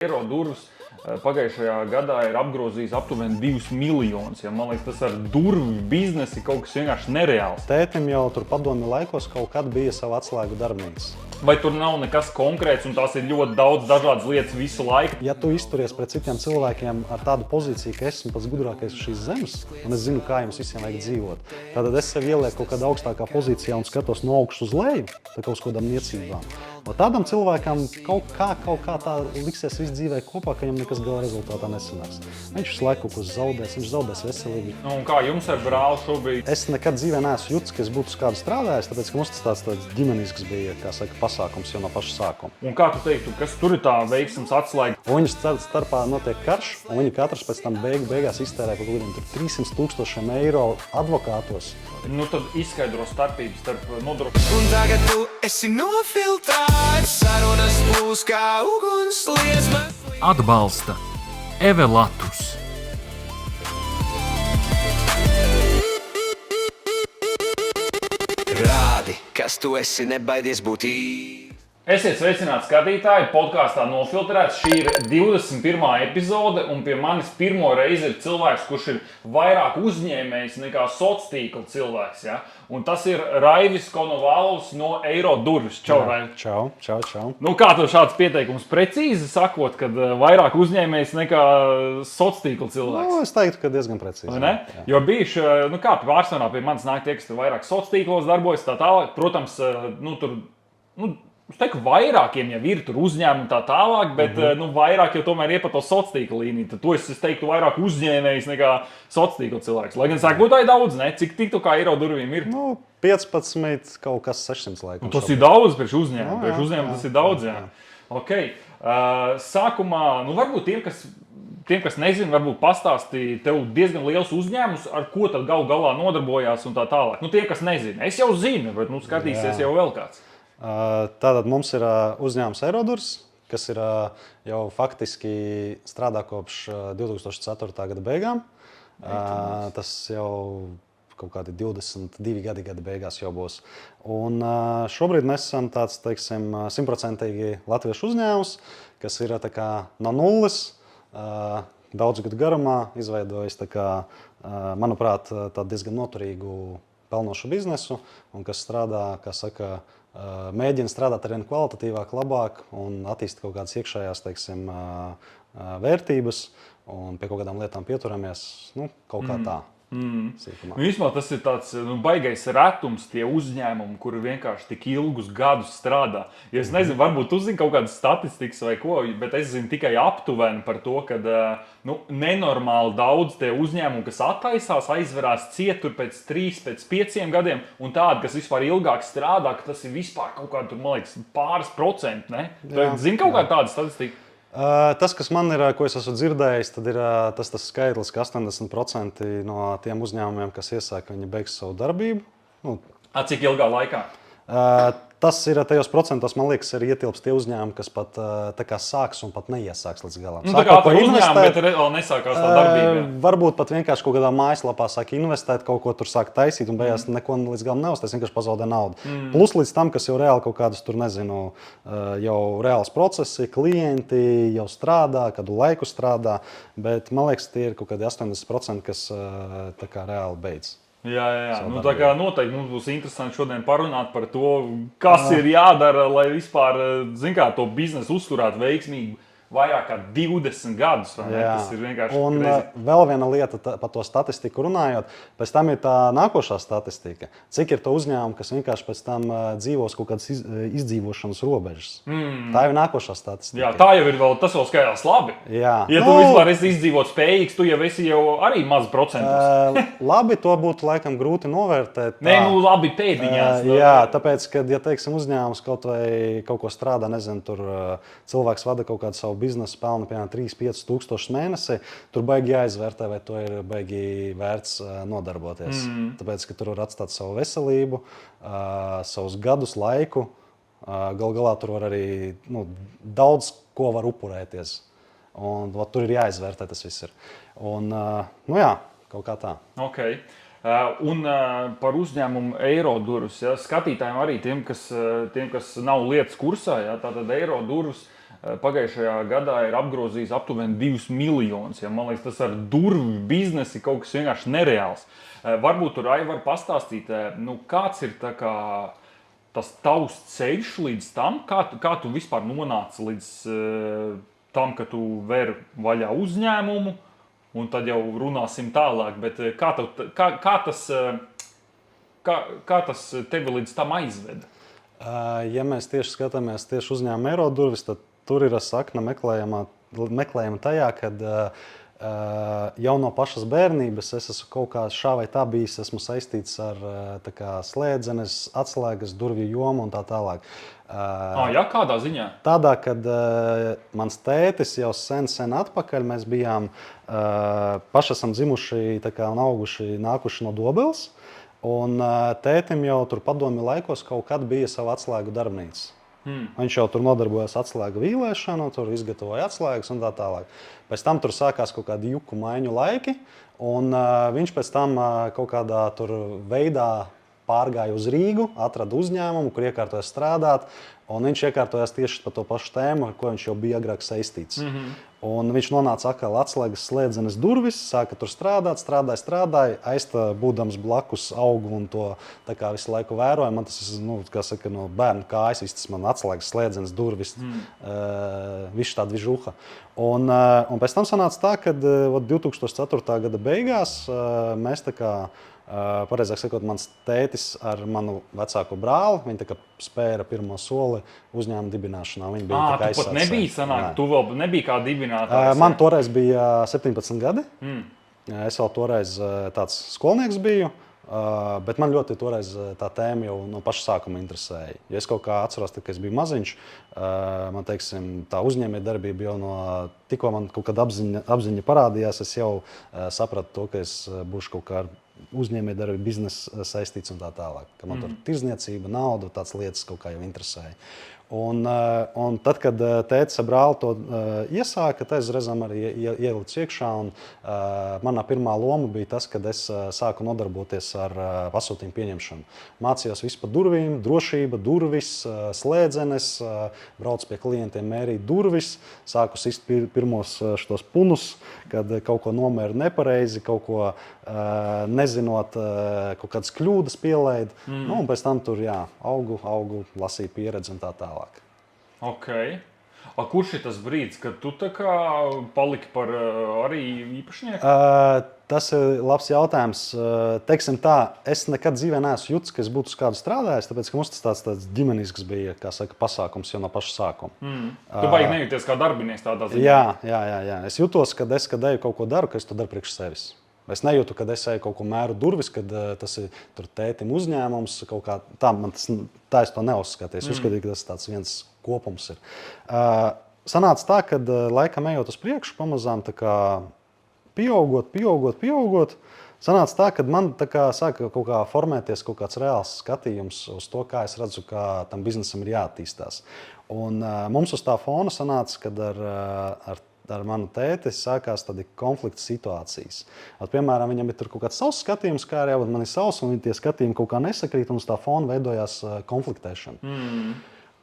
Eiro durvis pagājušajā gadā ir apgrozījis aptuveni 2 miljonus. Ja, man liekas, tas ar durvju biznesu ir kaut kas vienkārši nereāls. Tētim jau tur padomju laikos kaut kad bija sava atslēgu darbnīca. Vai tur nav nekas konkrēts un tās ir ļoti daudz dažādas lietas visu laiku? Ja tu izturies pret citiem cilvēkiem ar tādu pozīciju, ka esmu pats gudrākais uz šīs zemes, un es zinu, kā jums visiem vajag dzīvot, tad es sev ielieku kaut kādā augstākā pozīcijā un skatos no augšas uz leju, tā kā uz kādām niecībām. No tādam cilvēkam kaut kā tā liksies viss dzīvē kopā, ka viņam nekas gala rezultātā nesanāks. Viņš visu laiku kaut ko zaudēs, viņš zaudēs veselību. Nu, un kā jums ar brāli šobrīd? Es nekad dzīvē neesmu jutis, ka es būtu uz kādu strādājis, tāpēc, ka mums tas tāds ģimenisks bija, kā saka, pasākums jau no paša sākuma. Un kā tu teiktu, kas tur ir tā veiksmes atslēga? Un viņu starpā notiek karš, un viņi katrs pēc tam beigās iztērē kaut kādiem 300,000 eiro advokātos. Nu, tad izskaidro starpības starp nodrošinājumu. Un tagad tu esi nofiltrēts, sarunas būs kā ugunsliesmas. Atbalsta Evelatus. Rādi, kas tu esi, nebaidies būt īsti. Esiet sveicināti skatītāji, podkāstā Nofiltrēts. Šī ir 21. epizode, un pie manis pirmo reizi ir cilvēks, kurš ir vairāk uzņēmējs nekā sociālo tīklu cilvēks. Ja? Un tas ir Raivis Konovalovs no Eiro durvis. Čau, Raivi! Čau. Nu, kā tev šāds pieteikums precīzi sakot, kad vairāk uzņēmējs nekā sociālo tīklu cilvēks? Nu, es teiktu, ka diezgan precīzi. Jo bijuši, pārsvarā pie manis nāk tie, kas vairāk sociālos tīklos darbojas, tā tālāk. Protams, es teiktu, vairākiem jau ir tur uzņēmumi tā tālāk, bet vairāk jau tomēr ir pa to sociālo tīklu līniju. Tad to es teiktu vairāk uzņēmējs nekā sociālo tīklu cilvēks. Lai gan sēkotāji daudz, ne? Cik tiktu kā Eiro durvīm ir? 15, kaut kas 600 laikam. Tas ir daudz priekš uzņēmumu. Priekš uzņēmumu tas ir daudz, jā. Okay. Sākumā, varbūt tiem, kas nezina, varbūt pastāstīja tev diezgan liels uzņēmums, ar ko tad galu galā nodarbojās un tā tālāk. Tiem, kas nezina, es jau zinu, bet skatīsies jau vēl kāds. Tātad mums ir uzņēmums Eiro durvis, kas ir jau faktiski strādā kopš 2004. gada beigām. Tas jau kaut kādi 22 gadi beigās jau būs. Un šobrīd mēs esam tāds, teiksim, 100% latviešu uzņēmums, kas ir tā kā no nulles, daudzu gadu garumā izveidojis, tā kā, manuprāt, tādu diezgan noturīgu pelnošu biznesu, un kas strādā, kā saka, mēģina strādāt arvien kvalitatīvāk, labāk un attīstīt kaut kādas iekšējās, teiksim, vērtības un pie kaut kādām lietām pieturamies, kaut kā tā. Vispār tas ir tāds baigais retums, tie uzņēmumi, kuri vienkārši tik ilgus gadus strādā. Ja es nezinu, varbūt tu zini kaut kādas statistikas vai ko, bet es zinu tikai aptuveni par to, ka nenormāli daudz tie uzņēmumi, kas attaisās, aizverās cietur pēc 3, pēc 5 gadiem, un tādi, kas vispār ilgāk strādā, ka tas ir vispār kaut kādi, man liekas, pāris procenti, ne? Zini kaut kāda tāda statistika? Tas, kas man ir, ko es esmu dzirdējis, tad ir tas skaitlis, ka 80% no tiem uzņēmumiem, kas iesāk, viņi beigs savu darbību. Cik ilgā laikā? Tas ir tajos procentos, man liekas, ir ietilps tie uzņēmumi, kas pat tā kā sāks un pat neiesāks līdz galam. Tā kā par uzņēmumu, bet vēl nesākās tā darbība. Varbūt pat vienkārši kaut kādā mājaslapā sāk investēt, kaut ko tur sāk taisīt un beigās neko līdz galam neuztais, vienkārši pazaudē naudu. Plus līdz tam, kas jau reāli kaut kādus tur, nezinu, jau reāls procesi, klienti jau strādā, kādu laiku strādā, bet man liekas, tie ir kaut kādi 80%, kas tā kā reāli beidz. Jā. Tā kā noteikti mums būs interesanti šodien parunāt par to, kas ir jādara, lai vispār, to biznesu uzturētu veiksmīgi vairāk kā 20 gadus. Tas ir vienkārši un vēl viena lieta par to statistiku runājot, pēc tam ir tā nākošā statistika. Cik ir to uzņēmumu, kas vienkārši pēc tam dzīvos kaut kādas izdzīvošanas robežas. Tā jau ir nākošā statistika. Jā, tā jau ir tas vēl skaidrs labi. Jā. Ja tu vispār esi izdzīvot spējīgs, tu jau esi arī maz procentus. Labi, to būtu laikam grūti novērtēt. Nē, labi pēdiņās. Jā, tāpēc, kad, ja teiksim, uzņēmums kaut ko strādā, nezinu, tur cilvēks vada kaut kādu savu biznesu, pelna piemēram 3-5 tūkstošus mēnesī, tur baigi jāizvērtē, vai to ir baigi vērts nodarboties. Tāpēc, ka tur var atstāt savu veselību, savus gadus, laiku. Gal galā tur var arī daudz ko var upurēties. Un tur ir jāizvērtē tas viss ir. Un, kaut kā tā. Okay. Un par uzņēmumu Eiro durvis, skatītājiem arī tiem, kas nav lietas kursā, tātad Eiro durvis pagājušajā gadā ir apgrozījis aptuveni 2 miljonus. Ja? Man liekas, tas ar durvju biznesu kaut kas vienkārši nereāls. Varbūt tur arī var pastāstīt, kāds ir tas tavs ceļš līdz tam, kā tu vispār nonāci līdz tam, ka tu vēri vaļā uzņēmumu, un tad jau runāsim tālāk. Bet kā tas tevi līdz tam aizveda? Ja mēs tieši skatāmies tieši uzņēmuma Eirodurvis, tad tur ir sakna meklējama tajā, kad jau no pašas bērnības es esmu kaut kā šā vai tā bijis, esmu saistīts ar slēdzenes, atslēgas, durvju jomu un tā tālāk. Jā, kādā ziņā? Tādā, kad mans tētis jau sen atpakaļ, mēs bijām paši esam dzimuši un auguši, nākuši no Dobeles. Un tētim jau tur padomju laikos kaut kad bija sava atslēgu darbnīca. Viņš jau tur nodarbojās atslēgu vīlēšanu, tur izgatavoja atslēgas un tā tālāk. Pēc tam tur sākās kaut kādi juku maiņu laiki, un viņš pēc tam kaut kādā tur veidā pārgāja uz Rīgu, atrada uzņēmumu, kur iekārtojas strādāt, un viņš iekārtojās tieši par to pašu tēmu, ar ko viņš jau bija agrāk saistīts. Un viņš nonāca atkal atslēgas slēdzenes durvis, sāka tur strādāja, būdams blakus augu un to visu laiku vēroja. Man tas ir, no bērnu kājas, tas man atslēgas slēdzenes durvis, viss tāda vižuha. Un pēc tam sanāca tā, ka 2004. gada beigās mēs pareizāk sakot, mans tētis ar manu vecāko brāli, viņi spēra pirmo soli uzņēmuma dibināšanā. Viņi bija tu pat nebija sanāk, tu vēl nebija kā dibinātājs? Man toreiz bija 17 gadi. Es vēl toreiz tāds skolnieks biju, bet man ļoti toreiz tā tēma jau no paša sākuma interesēja. Ja es kaut kā atceros, kad es biju maziņš, man tā uzņēmējdarbība jau tikko man kaut kāda apziņa parādījās, es jau sapratu to, ka es būšu kaut kā ar uzņēmējdarbību, biznesa saistīts un tā tālāk. Ka man tur tirzniecība, nauda, tādas lietas kaut kā jau interesēja. Un tad, kad tētis ar brāli to iesāka, tad es reizēm arī ielicu iekšā. Manā pirmā loma bija tas, kad es sāku nodarboties ar pasūtījumu pieņemšanu. Mācījos visu par durvīm, drošība, durvis, slēdzenes, braucu pie klientiem, mērīt durvis, sāku sist pirmos šos punus, kad kaut ko nomēru nepareizi, kaut ko nezinot, kaut kādas kļūdas pielaid. Un pēc tam tur augu, lasīju pieredzi un tā tālāk. Okay. Kurš ir tas brīdis, kad tu paliki par arī īpašnieku? Tas ir labs jautājums. Teiksim tā, es nekad dzīvē neesmu jutis, ka es būtu uz kādu strādājis, tāpēc, ka mums tas tāds ģimenisks bija, pasākums jau no paša sākuma. Tu baigi nejūties kā darbinieks tādā ziņā? Jā. Es jūtos, kad eju kaut ko daru, ka es to daru priekš sevis. Es nejūtu, kad es eju kaut ko mēru durvis, kad tas ir tētim uzņēmums. Tā es to neuzskatu. Es uzskatīju, ka tas tāds viens kopums ir. Sanāca tā, ka laikam ejot uz priekšu, pamazām pieaugot, sanāca tā, ka man sāka kaut kā formēties kaut kāds reāls skatījums uz to, kā es redzu, kā tam biznesam ir jāattīstās. Un mums uz tā fona sanāca, kad ar manu tēti sākās tādi konflikta situācijas. Piemēram, viņam ir tur kaut kāds savs skatījums, kā arī man ir savs, un tie skatījumi kaut kā nesakrīt, un uz tā fona veidojās konfliktēšana.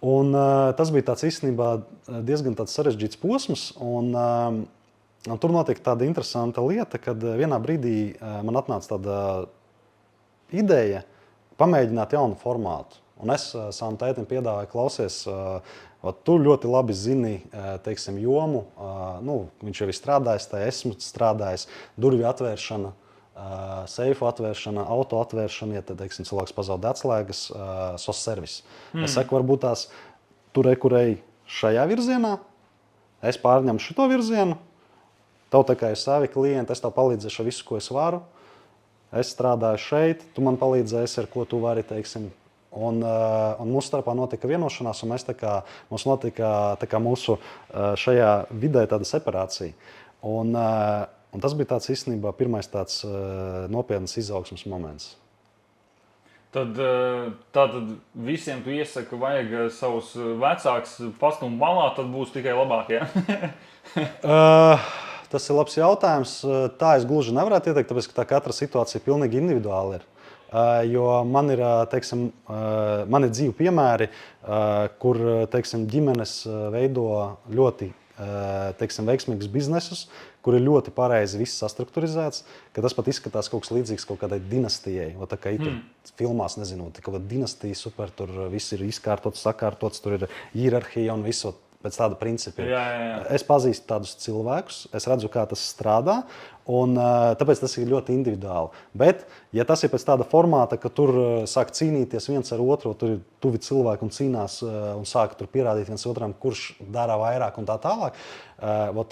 Un tas bija īstenībā diezgan sarežģīts posms, un tur notika tāda interesanta lieta, kad vienā brīdī man atnāca tāda ideja pamēģināt jaunu formātu. Un es savam tētim piedāvāju, klausies, tu ļoti labi zini, teiksim, jomu. Viņš jau ir strādājis, esmu strādājis, durvju atvēršana, seifu atvēršana, auto atvēršana, ja teiksim, cilvēks pazaudē atslēgas, SOS servis. Es saku, varbūt tās tur ej šajā virzienā, es pārņemu šito virzienu, tev kā ir savi klienti, es tev palīdzēšu ar visu, ko es varu. Es strādāju šeit, tu man palīdzēsi, ar ko tu vari, teiksim. Un mūsu starpā notika vienošanās, un mums notika mūsu šajā vidē tāda separācija. Un tas bija īstenībā pirmais tāds nopietns izaugsmes moments. Tātad visiem tu iesaki, ka vajag savus vecākus pastumt malā, tad būs tikai labāk, ja? Tas ir labs jautājums. Tā es gluži nevarētu ieteikt, tāpēc, ka katra situācija pilnīgi individuāli ir. Jo man ir, teiksim, man ir dzīvi piemēri, kur teiksim, ģimenes veido ļoti teiksim, veiksmīgus biznesus, kur ir ļoti pareizi viss sastrukturizēts, ka tas pat izskatās kaut kas līdzīgs kaut kādai dinastijai. Tā kā filmās, nezinu, kaut kāda dinastija, super, tur viss ir izkārtots, sakārtots, tur ir hierarhija un viss pēc tāda principa. Jā. Es pazīstu tādus cilvēkus, es redzu, kā tas strādā, un tāpēc tas ir ļoti individuāli. Bet, ja tas ir pēc tāda formāta, ka tur sāk cīnīties viens ar otru, tur ir tuvi cilvēki un cīnās un sāk tur pierādīt viens otram, kurš dara vairāk un tā tālāk,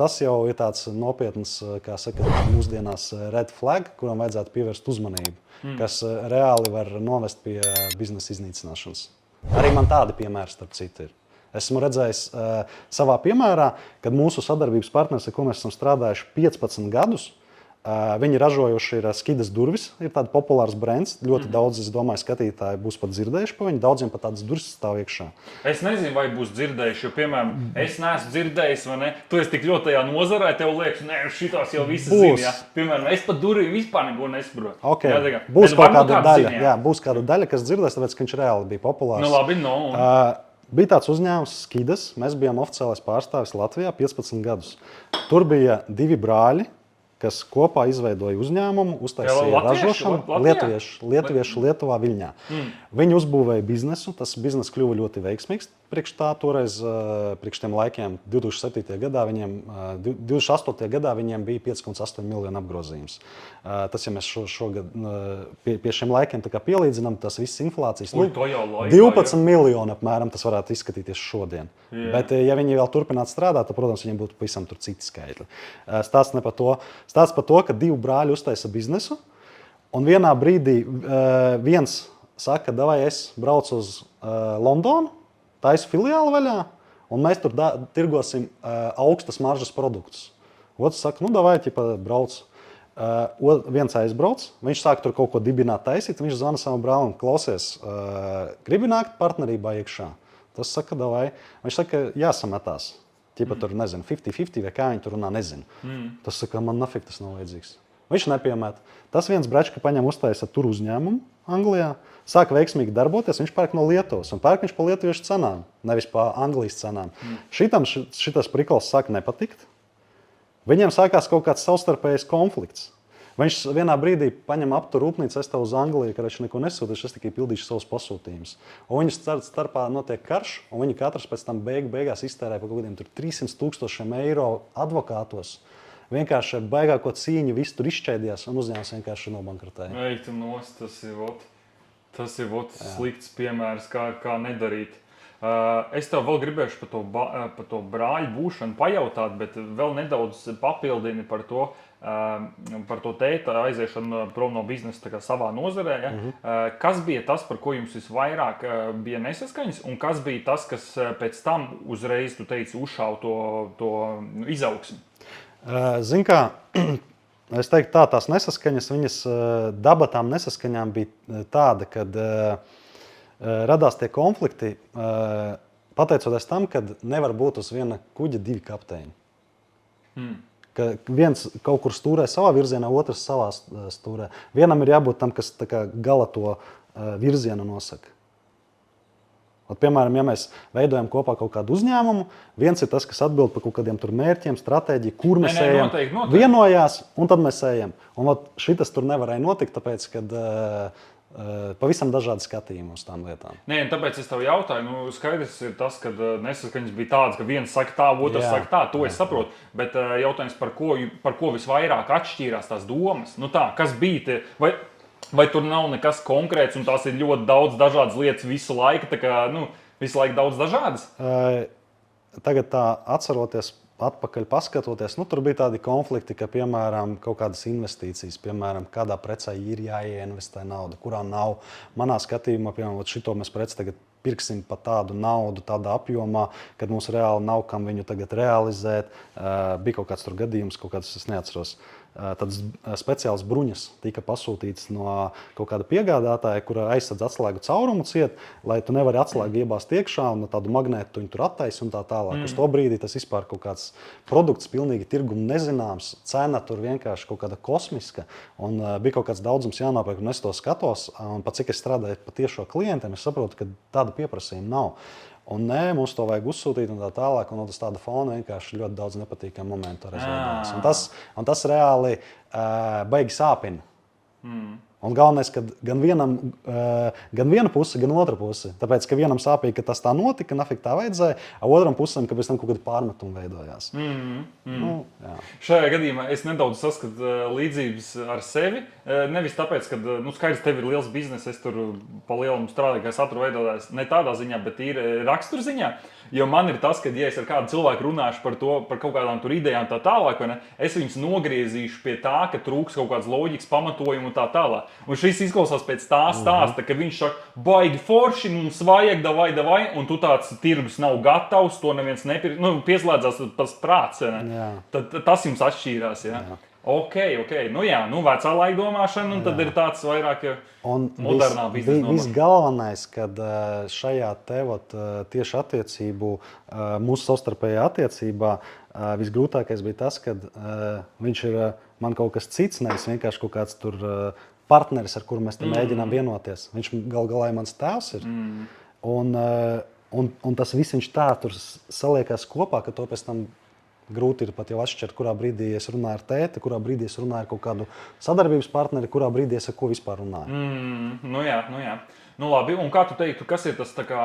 tas jau ir tāds nopietns, kā saka, mūsdienās red flag, kuram vajadzētu pievērst uzmanību, kas reāli var novest pie biznesa iznīcināšanas. Arī man tādi piemēri, starp citu, ir. Esmu redzējis savā piemērā, kad mūsu sadarbības partneris, ar ko mēs esam strādājuši 15 gadus, viņi ražojuši ir Skidas durvis, ir tāds populārs brands. Ļoti daudz, es domāju, skatītāji būs pat dzirdējuši par viņu. Daudziem pat tādas durvis stāv iekšā. Es nezinu, vai būs dzirdējuši, jo, piemēram, es neesmu dzirdējis, vai ne? Tu esi tik ļoti tajā nozarē, tev liekas, ne, šitās jau visas zina. Ja? Piemēram, es pat durvīm vispār neko nesaprotu. Okay. Jā, būs kaut kāda daļa, būs kāda daļa, kas dzirdēs, tāpēc, ka viņš reāli bija populārs. Nu, labi, Bija tāds uzņēmums Skidas. Mēs bijām oficiālais pārstāvis Latvijā 15 gadus. Tur bija 2 brāļi, kas kopā izveidoja uzņēmumu, uztaisīja ražošanu. Lietuvieši Lietuvā, Viļņā. Viņi uzbūvēja biznesu. Tas bizness kļuva ļoti veiksmīgs priekš tā toreiz, priekš tiem laikiem. 2007. gadā viņiem, 2008. gadā viņiem bija 5,8 miljonu apgrozījums. Tas, ja mēs šogad pie šiem laikiem pielīdzinām, tas viss inflācijas 12 miljoni apmēram tas varētu izskatīties šodien. Jā. Bet, ja viņi vēl turpinātu strādāt, tad, protams, viņiem būtu pavisam tur citi skaitļi. Stāsts ne par to. Stāsts par to, ka 2 brāļi uztaisa biznesu, un vienā brīdī viens saka, davai es braucu uz Londonu, taisu filiāli vaļā, un mēs tur tirgosim augstas maržas produktus. Otrs saka, nu davai, brauc. Viens aizbrauc, viņš sāk tur kaut ko dibināt, taisīt, viņš zvana savam brālim, klausies, gribi nākt partnerībā iekšā? Tas saka, davai. Viņš saka, jāsametās. Tur, nezinu, 50-50 vai kā viņi tur runā, nezinu. Tas saka, man nafik tas nav vajadzīgs. Viņš nepiemēt. Tas viens brečka paņem uztaisa tur uzņēmumu Anglijā, sāk veiksmīgi darboties, viņš pērk no Lietuvas, un pērk viņš pa lietuviešu cenām, nevis pa Anglijas cenām. Šitas prikals sāk nepatikt. Viņiem sākās kaut kāds savstarpējs konflikts. Viņš vienā brīdī paņem aptur rūpnīcu, es tev uz Angliju, ka viņš neko nesūtīšu, es tikai pildīšu savus pasūtījumus. Un viņu starpā notiek karš, un viņi katrs pēc tam beigās iztērē par kaut kādiem 300,000 eiro advokātos. Vienkārši ar baigāko cīņu viss tur izšķēdījās, un uzņēmums vienkārši nobankrotēja. Ej, tu nost, tas ir slikts piemērs, kā nedarīt. Es tev vēl gribēšu par to brāļu būšanu pajautāt, bet vēl nedaudz papildini par to tēta aiziešanu prom no biznesa savā nozarē. Ja? Kas bija tas, par ko jums visvairāk bija nesaskaņas, un kas bija tas, kas pēc tam uzreiz, tu teici, uzšāva to izaugsmi? Zini kā, es teiktu tās nesaskaņas, viņas daba tām nesaskaņām bija tāda, kad radās tie konflikti, pateicoties tam, ka nevar būt uz viena kuģa 2 kapteiņi. Ka viens kaut kur stūrē savā virzienā, otrs savā stūrē. Vienam ir jābūt tam, kas gala to virzienu nosaka. Piemēram, ja mēs veidojam kopā kaut kādu uzņēmumu, viens ir tas, kas atbild par kaut kādiem mērķiem, stratēģiju, kur mēs ejam, vienojās, un tad mēs ejam. Un šitas tur nevarēja notikt, tāpēc, kad pavisam dažādi skatījumi uz tām lietām. Nē, tāpēc es tev jautāju, skaidrs ir tas, ka nesaskaņas bija tādas, ka viens saka tā, otrs saka tā, to es saprotu. Bet jautājums, par ko visvairāk atšķīrās tās domas? Kas bija te? Vai tur nav nekas konkrēts, un tās ir ļoti daudz dažādas lietas visu laiku, visu laiku daudz dažādas? Tagad tā atceroties, atpakaļ paskatoties, tur bija tādi konflikti, ka, piemēram, kaut kādas investīcijas, piemēram, kādā precē ir jāieinvestē nauda, kurā nav. Manā skatījumā, piemēram, šito mēs preci tagad pirksim pat tādu naudu, tādā apjomā, kad mums reāli nav kam viņu tagad realizēt. Bija kaut kāds tur gadījums, kaut kāds es neatceros. Tad speciāls bruņas tika pasūtīts no kaut kāda piegādātāja, kura aizsadz atslēgu caurumu ciet, lai tu nevari atslēgu iebāzt iekšā un tādu magnētu tu tur attaisi un tā tālāk. Uz to brīdī tas vispār kaut kāds produkts pilnīgi tirgumu nezināms, cena tur vienkārši kaut kāda kosmiska un bija kaut kāds daudzums jānopērk, un es to skatos, un pat cik es strādāju pa tiešo klientiem, es saprotu, ka tāda pieprasījuma nav. Un nē, mums to vajag uzsūtīt un tā tālāk, un tas tāda fona vienkārši ļoti daudz nepatīkamu momentu rezultātus. Un tas reāli baigi sāpina. Un galvenais, ka gan viena puse, gan otra puse. Tāpēc, ka vienam sāpīja, ka tas tā notika, nafik tā vajadzēja, a otram pusam, ka pēc tam kaut kāda pārmetuma veidojās. Nu, jā. Šajā gadījumā es nedaudz saskatu līdzības ar sevi. Nevis tāpēc, ka skaidrs, tev ir liels bizness, es tur pa lielam strādāju, kā satura veidotājs, ne tādā ziņā, bet ir raksturziņā. Jo man ir tas, ka, ja es ar kādu cilvēku runāšu par to, par kaut kādām tur idejām tā tālāk, es viņus nogriezīšu pie tā, ka trūks kaut kāds loģikas pamatojums un tā tālāk. Un šis izklausās pēc tā stāsta, ka viņš saka, baigi forši, mums vajag, davai, un tu tāds tirgus nav gatavs, to neviens pieslēdzās tas prāts. Tad tas jums atšķīrās. Ja? Jā. Ok. Vecā laika domāšana, un tad ir tāds vairāk modernā biznesa domāšana. Visgalvenais, kad šajā tieši attiecību, mūsu savstarpējā attiecībā, visgrūtākais bija tas, kad viņš ir man kaut kas cits, nevis vienkārši kaut kāds tur partneris, ar kuru mēs te mēģinām vienoties. Viņš gal galā mans tēvs ir. Un tas viss viņš tā tur saliekās kopā, ka to pēc tam grūti ir pat jau atšķirt, kurā brīdī es runāju ar tēti, kurā brīdī es runāju ar kaut kādu sadarbības partneri, kurā brīdī es ar ko vispār runāju. Nu jā. Nu labi, un kā tu teiktu, kas ir tas tā kā,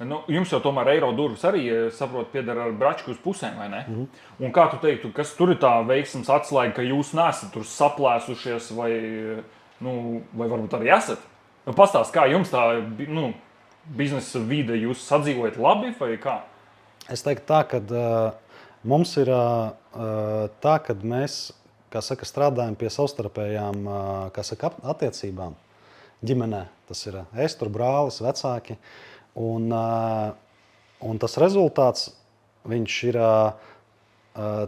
jums jau tomēr eiro durvis arī, saprot, piedara ar bračku uz pusēm, vai ne? Un kā tu teiktu, kas tur ir tā veiksmes atslēga, ka jūs neesat tur saplēsušies vai varbūt arī esat? Pastāst, kā jums tā, biznesa vide, jūs sadzīvojat labi vai kā? Es teiktu tā, ka mums ir tā, ka mēs, kā saka, strādājam pie savstarpējām, kā saka, attiecībām ģimenē. Tas ir es, tur brālis, vecāki. Un tas rezultāts, viņš ir,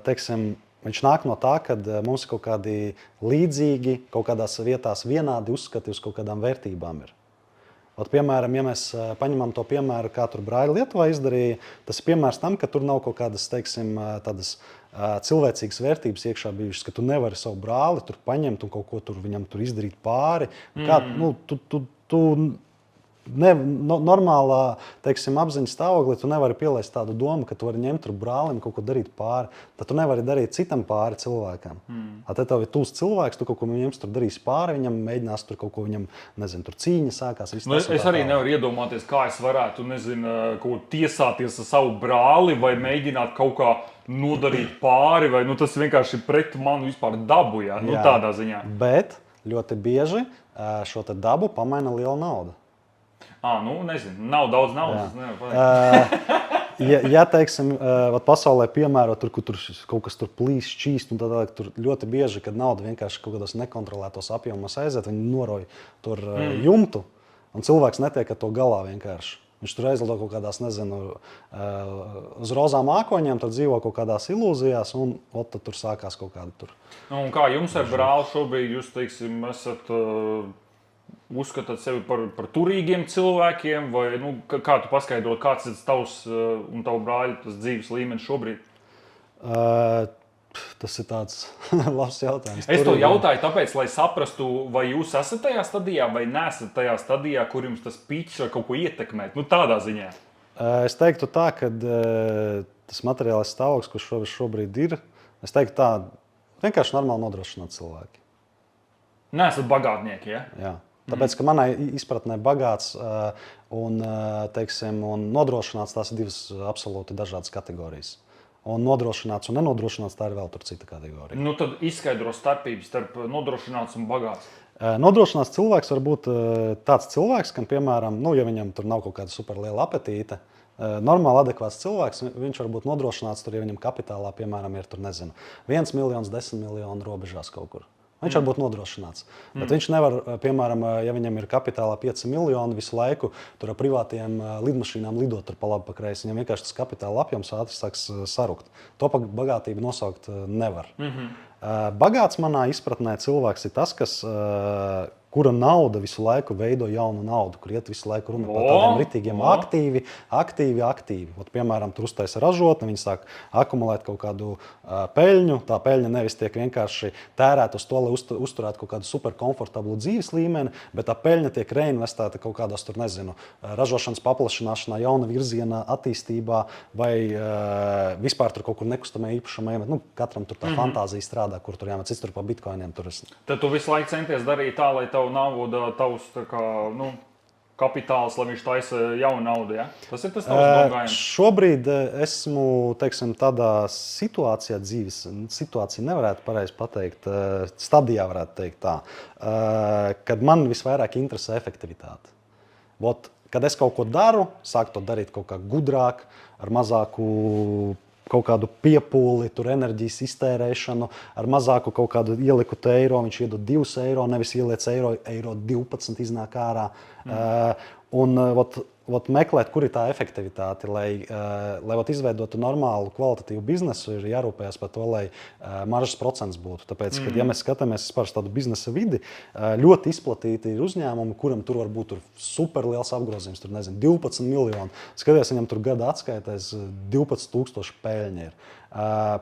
teiksim, viņš nāk no tā, ka mums ir kaut kādi līdzīgi, kaut kādās vietās vienādi uzskati uz kaut kādām vērtībām ir. Piemēram, ja mēs paņemam to piemēru, kā tur Braila Lietuvā izdarīja, tas ir piemērs tam, ka tur nav kaut kādas, teiksim, tādas cilvēcīgas vērtības iekšā bijušas, ka tu nevari savu brāli tur paņemt un kaut ko tur viņam tur izdarīt pāri. Kā, normālā, teiksim, apziņas stāvoklī tu nevari pielaist tādu domu, ka tu vari ņemt tur brālim kaut ko darīt pāri. Tad tu nevari darīt citam pāri cilvēkam. Tad tev ir tūs cilvēks, tu kaut ko viņam tur darīs pāri, viņam mēģinās tur kaut ko viņam, nezinu, tur cīņa sākās. Es arī nevaru iedomāties, kā es varētu, kaut tiesāties ar savu brāli vai mēģināt kaut kā nodarīt pāri, vai tas vienkārši pret manu vispār dabu, jā, tādā ziņā. Bet ļoti bieži šo te dabu pamaina liela nauda. Nezinu, nav daudz naudas. Ja teiksim, pasaulē piemēro, kur kaut kas tur plīs, šķīst, un tad tur ļoti bieži, kad nauda vienkārši kaut kādos nekontrolētos apjomos aiziet, viņi noroj tur jumtu, un cilvēks netiek ar to galā vienkārši. Viņš tur aizlido kaut kādās, nezinu, uz rozām mākoņiem, tad dzīvo kaut kādās ilūzijās, un tad tur sākās kaut kāda tur. Un kā jums ar brāli šobrīd, jūs, teiksim, esat uzskatāt sevi par turīgiem cilvēkiem, vai kā tu paskaidrot, kāds ir tavs un tavu brāļu tas dzīves līmenis šobrīd? Tas ir tāds labs jautājums. Es to jautāju tāpēc, lai saprastu, vai jūs esat tajā stadijā, vai neesat tajā stadijā, kur jums tas piķis var kaut ko ietekmēt. Tādā ziņā. Es teiktu tā, ka tas materiālais stāvoklis, kurš šobrīd ir, es teiktu tā, vienkārši normāli nodrošināt cilvēki. Neesat bagātnieki, ja? Jā. Tāpēc, ka manai izpratnē bagāts un nodrošināts tās ir divas absolūti dažādas kategorijas. Un nodrošināts un nenodrošināts tā ir vēl tur cita kategorija. Tad izskaidro starpības starp nodrošināts un bagāts. Nodrošināts cilvēks var būt tāds cilvēks, kam, piemēram, ja viņam tur nav kaut kāda superliela apetīte, normāli adekvāts cilvēks, viņš var būt nodrošināts tur, ja viņam kapitālā, piemēram, ir tur, nezinu, 1 miljons, 10 miljonu robežās kaut kur. Viņš var būt nodrošināts. Bet viņš nevar, piemēram, ja viņam ir kapitālā 5 miljoni visu laiku, tur ar privātiem lidmašīnām lidot tur pa labi pa kreisi. Viņam vienkārši tas kapitāla apjoms ātri sāks sarukt. To par bagātību nosaukt nevar. Bagāts manā izpratnē cilvēks ir tas, kas kura nauda visu laiku veido jaunu naudu, kur iet visu laiku runa par tādiem ritīgiem aktīvi. Ot, piemēram, tur uztaisa ražotne, viņi sāk akumulēt kaut kādu peļņu. Tā peļņa nevis tiek vienkārši tērēta uz to, lai uzturētu kaut kādu super komfortablu dzīves līmeni, bet tā peļņa tiek reinvestēta kaut kādās, tur nezinu, ražošanas paplašināšanā, jauna virzienā, attīstībā vai vispār tur kaut kur nekustamē īpašumā. Nu, katram tur tā fantāzija strādā, kur tur jāmet cits tur pa bitkoiniem. Tad tu visu laiku centies darīt tā, lai tavu naudu, tavs kapitāls, lai viņš taisa jaunu naudu, ja? Tas ir tas tavs domājums? Šobrīd esmu, teiksim, tādā situācijā dzīves, situācija nevarētu pareizi pateikt, stadijā varētu teikt tā, kad man visvairāk interesē efektivitāte. Kad es kaut ko daru, sāku to darīt kaut kā gudrāk, ar mazāku kaut kādu piepūli, tur enerģijas iztērēšanu, ar mazāku kaut kādu ieliekut eiro, viņš iedod 2 eiro, nevis ieliec eiro 12 iznāk ārā. Un meklēt, kur ir tā efektivitāte, lai izveidotu normālu, kvalitatīvu biznesu, ir jārūpējas par to, lai maržas procents būtu. Tāpēc, kad ja mēs skatāmies par tādu biznesa vidi, ļoti izplatīti ir uzņēmumi, kuram tur var būt super liels apgrozījums, tur nezinu, 12 miljoni. Skaties, viņam tur gada atskaitēs 12,000 peļņa ir.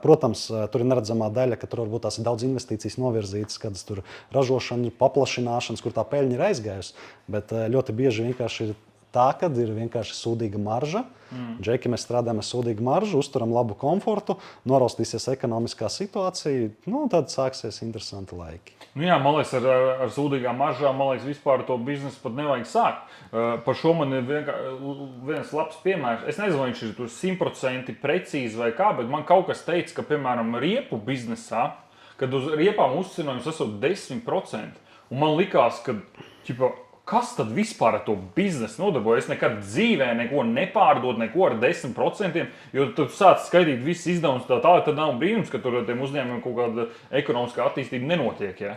Protams, tur ir neredzamā daļa, ka tur varbūt tās ir daudz investīcijas novirzītas, kādas tur ražošana, paplašināšanas, kur tā peļņa ir aizgājusi, bet ļoti bieži vienkārši ir tā, kad ir vienkārši sūdīga marža. Džeki, mēs strādājam ar sūdīgu maržu, uzturam labu komfortu, noraustīsies ekonomiskā situācija, tad sāksies interesanti laiki. Jā, man liekas, ar sūdīgām maržām, man liekas, vispār to biznesu pat nevajag sākt. Par šo man ir viens labs piemērs. Es nezinu, vai viņš ir tur 100% precīzi vai kā, bet man kaut kas teica, ka, piemēram, riepu biznesā, kad uz riepām uzcenojums esot 10%, un man likās, ka, kas tad vispār ar to biznesu nodarbojas? Es nekad dzīvē neko nepārdod, neko ar 10%, jo tu sāc skaitīt visas izdevumus tā, tad nav brīnums, ka tur ar tiem uzņēmumiem kaut kāda ekonomiskā attīstība nenotiek, ja?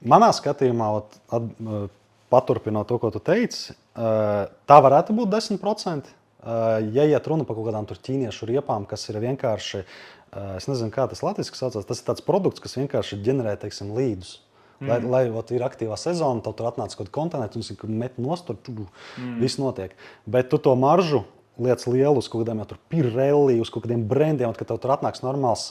Manā skatījumā, paturpinot to, ko tu teici, tā varētu būt 10%. Ja iet runa par kaut kādām tur ķīniešu riepām, kas ir vienkārši, es nezinu, kā tas latviski saucās, tas ir tāds produkts, kas vienkārši ģenerē, teiksim, līdus. Lai ir aktīvā sezona, tad tur atnāc kaut kāda kontinenta, un met nost, tur viss notiek. Bet tu to maržu liec lielu uz kaut kādiem Pirelli, uz kaut kādiem brandiem, kad tev tur atnāks normāls,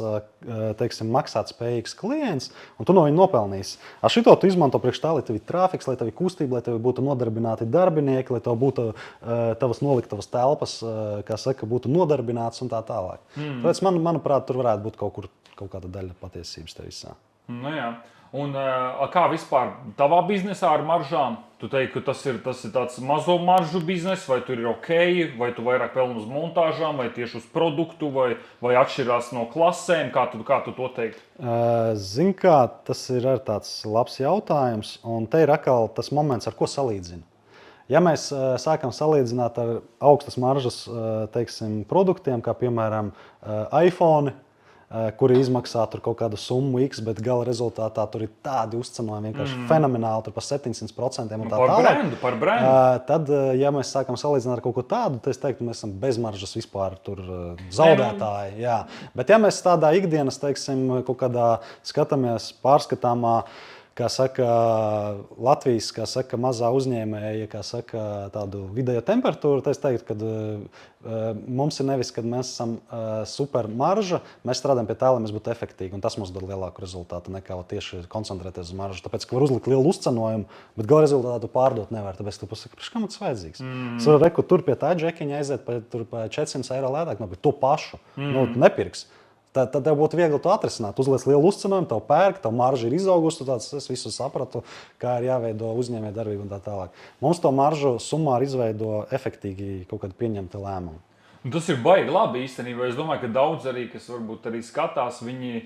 teiksim, maksāt spējīgs klients, un tu no viņa nopelnīsi. Ar šito tu izmanto priekš tā, lai tev ir trafiks, lai tev ir kustība, lai tev būtu nodarbināti darbinieki, lai tev būtu tavas noliktavas telpas, kā saka, būtu nodarbināts un tā tālāk. Tāpēc, manuprāt, tur varētu būt kaut kāda daļa patiesības te visā. Nu jā. Un kā vispār tavā biznesā ar maržām? Tu teiksi, ka tas ir tāds mazo maržu biznes, vai tur ir ok, vai tu vairāk pelni uz montāžām, vai tieši uz produktu, vai atšķirās no klasēm? Kā tu to teikt? Zini kā, tas ir tāds labs jautājums, un te ir atkal tas moments, ar ko salīdzina. Ja mēs sākam salīdzināt ar augstas maržas, teiksim, produktiem, kā piemēram iPhone, kuri izmaksā tur kaut kādu summu X, bet gala rezultātā tur ir tādi uzcenojumi vienkārši fenomenāli, tur par 700% un tā tālāk. Par brendu. Tad, ja mēs sākam salīdzināt ar kaut ko tādu, tad es teiktu, mēs esam bezmaržas vispār tur zaudētāji. Jā. Bet ja mēs tādā ikdienas, teiksim, kaut kādā skatāmies pārskatāmā, kā saka, Latvijas, kā saka, mazā uzņēmēja, kā saka, tādu vidējo temperatūru, tad es teiktu, ka mums ir nevis, kad mēs esam super marža, mēs strādājam pie tā, lai mēs būtu efektīgi, un tas mums dod lielāku rezultātu nekā tieši koncentrēties uz maržu. Tāpēc, ka var uzlikt lielu uzcenojumu, bet gala rezultātu pārdot nevar, tāpēc tu pasaki, kam tas vajadzīgs? Es varu reku tur pie tā džekiņa aiziet par 400 eiro lētāk, bet to pašu nepirks. Tad tev būtu viegli to atrisināt. Uzliec lielu uzcenojumu, tev pērk, tev marža ir izaugusi, es visu sapratu, kā ir jāveido uzņēmējdarbība un tā tālāk. Mums to maržu summāri izveido efektīgi kaut kādi pieņemti lēmumi. Tas ir baigi labi īstenībā. Es domāju, ka daudz arī, kas varbūt arī skatās, viņi,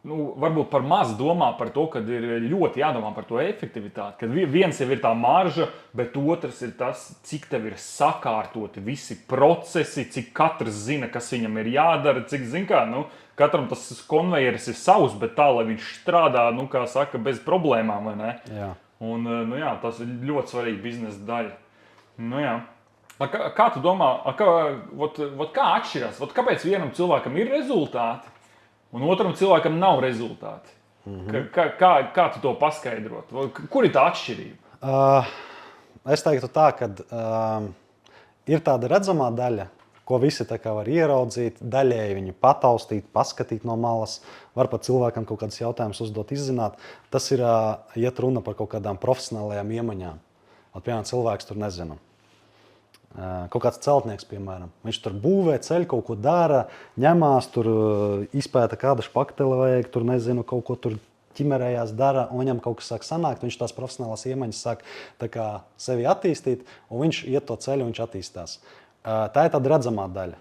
varbūt par maz domā par to, ka ir ļoti jādomā par to efektivitāti. Kad viens jau ir tā marža, bet otrs ir tas, cik tev ir sakārtoti visi procesi, cik katrs zina, kas viņam ir jādara, cik katram tas konvejeris ir savs, bet tā, lai viņš strādā, kā saka, bez problēmām, vai ne? Jā. Un, tas ir ļoti svarīga biznesa daļa. Kā tu domā, kā atšķirās? Kāpēc vienam cilvēkam ir rezultāti? Un otram cilvēkam nav rezultāti. Kā tu to paskaidrot? Kur ir tā atšķirība? Es teiktu tā, ka ir tāda redzamā daļa, ko visi var ieraudzīt, daļēji viņu pataustīt, paskatīt no malas, var pat cilvēkam kaut kādus jautājumus uzdot, izzināt. Tas ir, iet runa par kaut kādām profesionālajām iemaņām. Piemēram, cilvēks tur nezinu. Kaut kāds celtnieks, piemēram. Viņš tur būvē, ceļ, kaut ko dara, ņemās, tur izpēta kāda špaktele vajag, tur nezinu, kaut ko tur ķimerējās dara, un viņam kaut kas sāk sanākt, viņš tās profesionālās iemaņas sāk sevi attīstīt, un viņš iet to ceļu, viņš attīstās. Tā ir tāda redzamā daļa.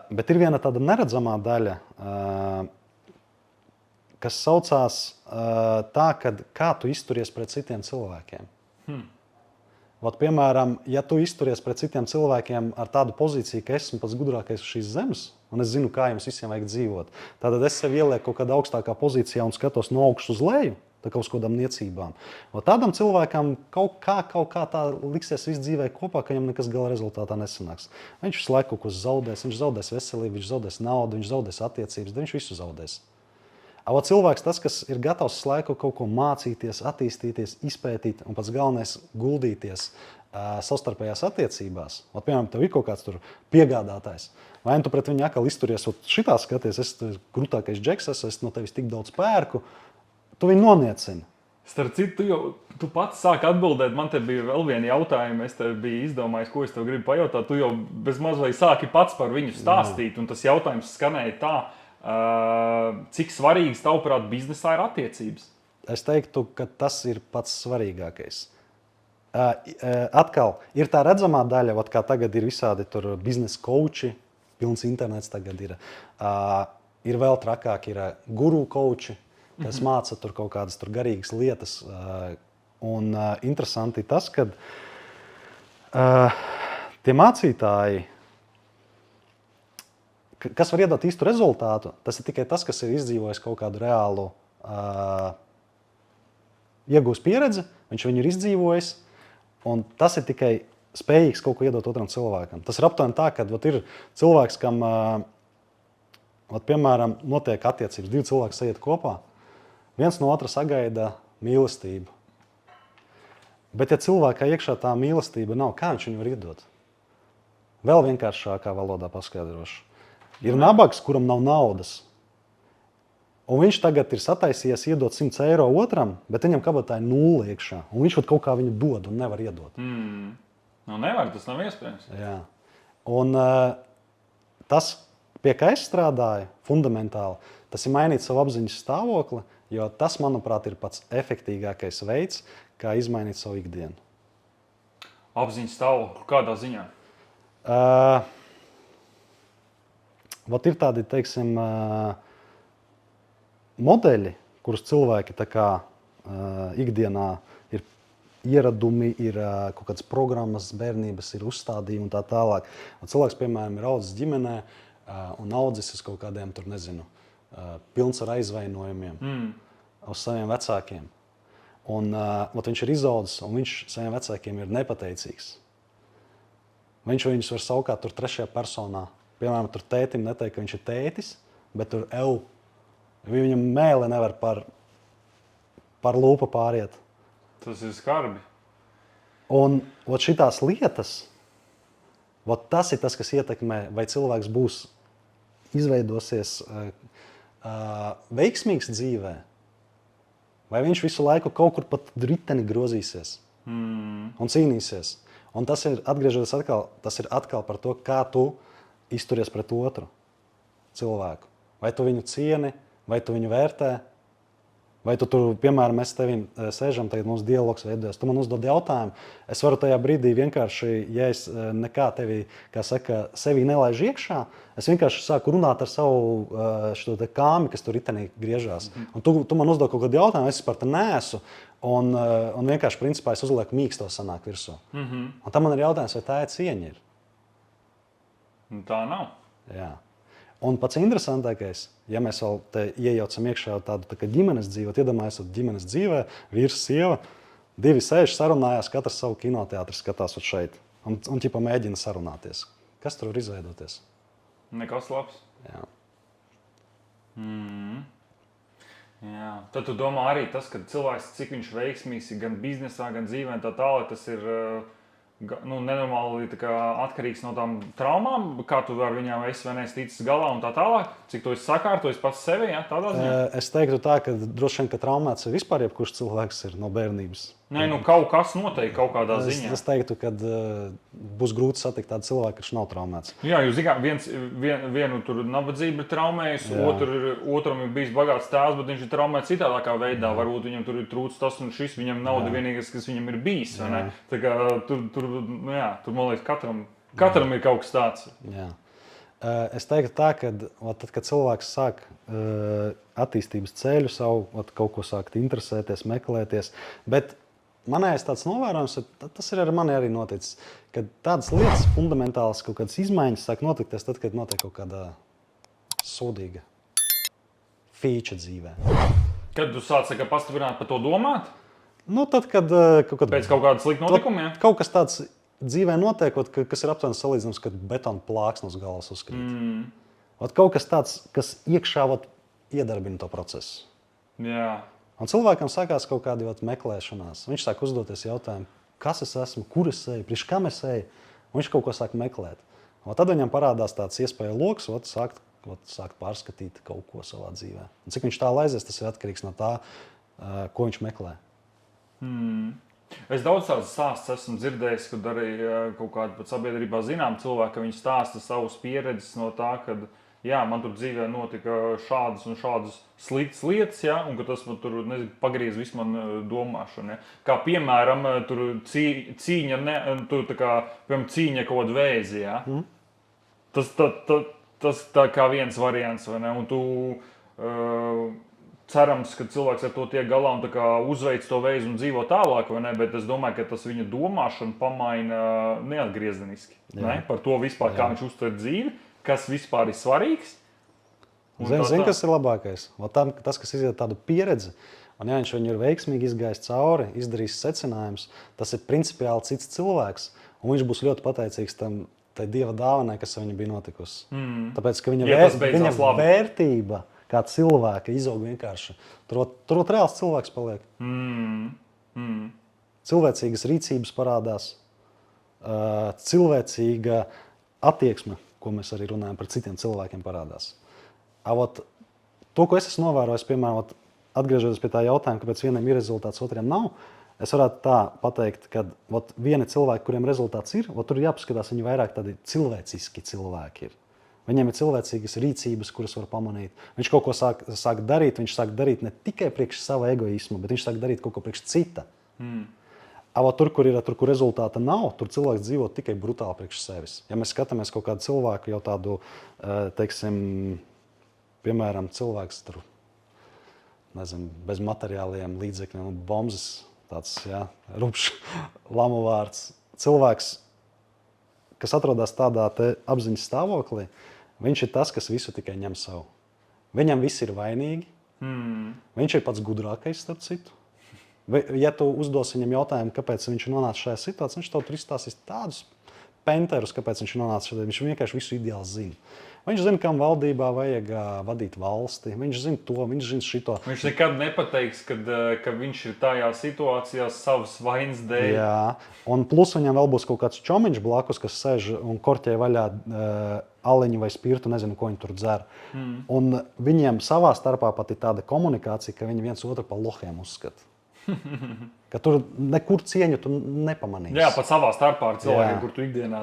Bet ir viena tāda neredzamā daļa, kas saucās tā, kā tu izturies pret citiem cilvēkiem. Piemēram, ja tu izturies pret citiem cilvēkiem ar tādu pozīciju, ka esmu pats gudrākais uz šīs zemes, un es zinu, kā jums visiem vajag dzīvot, tad es sevi ielieku kaut kādā augstākā pozīcijā un skatos no augšas uz leju, tā kā uz kādām niecībām. Tādam cilvēkam kaut kā tā liksies viss dzīvē kopā, ka viņam nekas gala rezultātā nesanāks. Viņš visu laiku kaut ko zaudēs, viņš zaudēs veselību, viņš zaudēs naudu, viņš zaudēs attiecības, viņš visu zaudēs. Cilvēks, tas, kas ir gatavs visu laiku kaut ko mācīties, attīstīties, izpētīt un pats galvenais guldīties savstarpējās attiecībās. Piemēram, tev ir kaut kāds piegādātājs. Vai tu pret viņu atkal izturies, šitā skaties, es esmu krūtākais džeks, es no tevis tik daudz pērku, tu viņu noniecini. Starp citu, tu pats sāki atbildēt, man te bija vēl viena jautājuma, es te biju izdomājis, ko es tev gribu pajautāt. Tu jau bez mazliet sāki pats par viņu stāstīt, un tas jautājums skanēja tā, cik svarīgas, tavuprāt, biznesā ir attiecības? Es teiktu, ka tas ir pats svarīgākais. Atkal, ir tā redzamā daļa, kā tagad ir visādi biznesa coachi, pilns internets tagad ir. Ir vēl trakāk, ir guru coachi, kas māca kaut kādas garīgas lietas. Un interesanti tas, ka tie mācītāji, kas var iedot īstu rezultātu, tas ir tikai tas, kas ir izdzīvojis kaut kādu reālu iegūst pieredzi, viņš viņu ir izdzīvojis, un tas ir tikai spējīgs kaut ko iedot otram cilvēkam. Tas ir aptuveni tā, ka ir cilvēks, kam, piemēram, notiek attiecības, divi cilvēki sajiet kopā, viens no otra sagaida mīlestību. Bet, ja cilvēkā iekšā tā mīlestība nav, kā viņš viņu var iedot? Vēl vienkāršākā valodā paskaidrošu. Ir nabaks, kuram nav naudas. Un viņš tagad ir sataisījies iedot 100 eiro otram, bet viņam kabatā ir 0 iekšā. Un viņš kaut kā viņu dod un nevar iedot. Nevar, tas nav iespējams. Jā. Un tas, pie kā es strādāju, fundamentāli, tas ir mainīt savu apziņas stāvokli, jo tas, manuprāt, ir pats efektīgākais veids, kā izmainīt savu ikdienu. Apziņas stāvokli kādā ziņā? Ir tādi, teiksim, modeļi, kurus cilvēki ikdienā ir ieradumi, ir kaut kādas programmas, bērnības, ir uzstādījumi un tā tālāk. Cilvēks, piemēram, ir audzis ģimenē un audzis uz kaut kādiem, pilns ar aizvainojumiem uz saviem vecākiem. Un viņš ir izaudzis un viņš saviem vecākiem ir nepateicīgs. Viņš viņus var savukārt trešajā personā. Piemēram, tētim neteikt, ka viņš ir tētis, bet viņam mēle nevar par lūpu pāriet. Tas ir skarbi. Un šitās lietas, tas ir tas, kas ietekmē, vai cilvēks izveidosies veiksmīgs dzīvē, vai viņš visu laiku kaut kur pat riteni grozīsies un cīnīsies. Un tas ir, atgriežoties atkal par to, kā tu izturies pret otru cilvēku. Vai tu viņu cieni, vai tu viņu vērtē, Vai tu tur, piemēram, mēs tevim sēžam, tagad mums dialogs veidojas, tu man uzdod jautājumu, es varu tajā brīdī vienkārši, ja es nekā tevi, kā saka, sevī nelaižu iekšā, es vienkārši sāku runāt ar savu šo te kāmi, kas tur ritenī griežās. Un tu man uzdod kaut kādu jautājumu, es par te neesmu, un vienkārši, principā, es uzlieku mīksto sanāk virsū. Un tam man ir jautājums, vai tā ir cieņa ir? Tā nav. Jā. Un pats interesantākais, ja mēs vēl te iejaucam iekšā tādu tā kā ģimenes dzīvi, iedomājies ģimenes dzīvē, vīrs, sieva, divi sēž sarunājās, katrs savu kinoteātri skatās šeit un ķipa mēģina sarunāties. Kas tur var izveidoties? Nekas labs. Jā. Jā. Tad tu domā arī tas, ka cilvēks, cik viņš veiksmīgs ir gan biznesā, gan dzīvē, tā tālāk, tas ir nenormāli atkarīgs no tām traumām, kā tu ar viņām esi vai neesi ticis galā un tā tālāk. Cik to esi sakārtojis pats sevi, ja? Tādā ziņā? Es teiktu tā, ka droši vien, ka traumēts ir vispār jebkurš cilvēks ir no bērnības. Nē, kaut kas noteikti kaut kādā ziņā. Es teiktu, ka būs grūti satikt tādu cilvēku, kurš nav traumēts. Jā, jūs zināt, vienu tur nabadzība ir traumējusi, otram ir bijis bagāts tēvs, bet viņš ir traumēts citādākā veidā. Varbūt viņam tur ir trūcis tas un šis, viņam nauda vienīgais, kas viņam ir bijis. Tā kā tur man liekas, katram ir kaut kas tāds. Jā. Es teiktu tā, ka tad, kad cilvēks sāk attīstības ceļu savu, kaut ko sākt interesēties, meklēties, bet manējais tāds novērojums, tas ir ar mani arī noticis, ka tādas lietas, fundamentālas kaut kādas izmaiņas sāk notikties tad, kad notiek kaut kāda sūdīga feature dzīvē. Kad tu sāc pastiprināt par to domāt? Tad, kad pēc kaut kāda slikta notikuma, kaut kas tāds dzīvē notiekot, kas ir aptuveni salīdzināms, kad betona plāksnes no galvas uzkrīt. Kaut kas tāds, kas iekšā iedarbina to procesu. Jā. Un cilvēkam sākās kaut kāda meklēšanās. Viņš sāk uzdoties jautājumu, kas es esmu, kur es eju, priekš kam es eju. Un viņš kaut ko sāk meklēt. Un tad viņam parādās tāds iespēja loks, sākt pārskatīt kaut ko savā dzīvē. Un cik viņš tā aizies, tas ir atkarīgs no tā, ko viņš meklē. Es daudz tādu stāstu esmu dzirdējis, kad arī kaut kāda pat sabiedrībā zinām cilvēki, ka viņi stāsta savus pieredzes no tā, ka man tur dzīvē notika šādas un šādas sliktas lietas, un ka tas man tur pagriez visu man domāšanu. Ja. Kā piemēram, tur cīņa kaut kāda vēzi. Ja. Tas tā kā viens variants, vai ne? Un tu cerams, ka cilvēks ar to tiek galā un uzveic to vēzi un dzīvo tālāk, vai ne? Bet es domāju, ka tas viņa domāšanu pamaina neatgriezeniski. Ne? Par to vispār, kā viņš uztver dzīvi, kas vispār ir svarīgs. Zini, kas ir labākais? Tas, kas iziet tādu pieredzi, un ja viņš viņu ir veiksmīgi izgājis cauri, izdarījis secinājumus, tas ir principiāli cits cilvēks, un viņš būs ļoti pateicīgs tai Dieva dāvanai, kas viņam bija notikusi. Tāpēc, ka viņa vērtība kā cilvēka izaug vienkārši. Tur reāls cilvēks paliek. Cilvēcīgas rīcības parādās, cilvēcīga attieksme, ko mēs arī runājam par citiem cilvēkiem, parādās. To, ko es esmu novērojis, piemēram, atgriežoties pie tā jautājuma, kāpēc vienam ir rezultāts, otriem nav, es varētu tā pateikt, ka vieni cilvēki, kuriem rezultāts ir, tur ir jāpaskatās, viņi vairāk tādi cilvēciski cilvēki ir. Viņiem ir cilvēcīgas rīcības, kuras var pamanīt. Viņš kaut ko sāk darīt, viņš sāk darīt ne tikai priekš sava egoisma, bet viņš sāk darīt kaut ko priekš cita. Tur, kur rezultāta nav, tur cilvēks dzīvo tikai brutāli priekš sevis. Ja mēs skatāmies kaut kādu cilvēku, jau tādu, teiksim, piemēram, cilvēks tur, nezinu, bez materiāliem līdzekļiem, bombas, tāds, rupšs lamovārds. Cilvēks, kas atrodas tādā apziņas stāvoklī, viņš ir tas, kas visu tikai ņem savu. Viņam viss ir vainīgi. Viņš ir pats gudrākais, starp citu. Ja tu uzdosi viņam jautājumu, kāpēc viņš nonāca šajā situācijā, viņš tev tur izstāstīs tādus penterus, kāpēc viņš nonāca šeit. Viņš vienkārši visu ideāli zina. Viņš zina, kam valdībā vajag vadīt valsti. Viņš zina to, viņš zina šito. Viņš nekad nepateiks, ka viņš ir tajā situācijā savas vainas dēļ. Jā, un plus viņam vēl būs kaut kāds čomiņš blakus, kas sēž un korķē vaļā aliņu vai spirtu, nezinu, ko viņi tur dzer. Un viņiem savā starpā pat ir tāda komunikācija, ka viņi viens otru pa lohiem uzskata. Ka tur nekur cieņu tu nepamanīsi. Jā, pat savā starpā ar cilvēkiem, kur tu ikdienā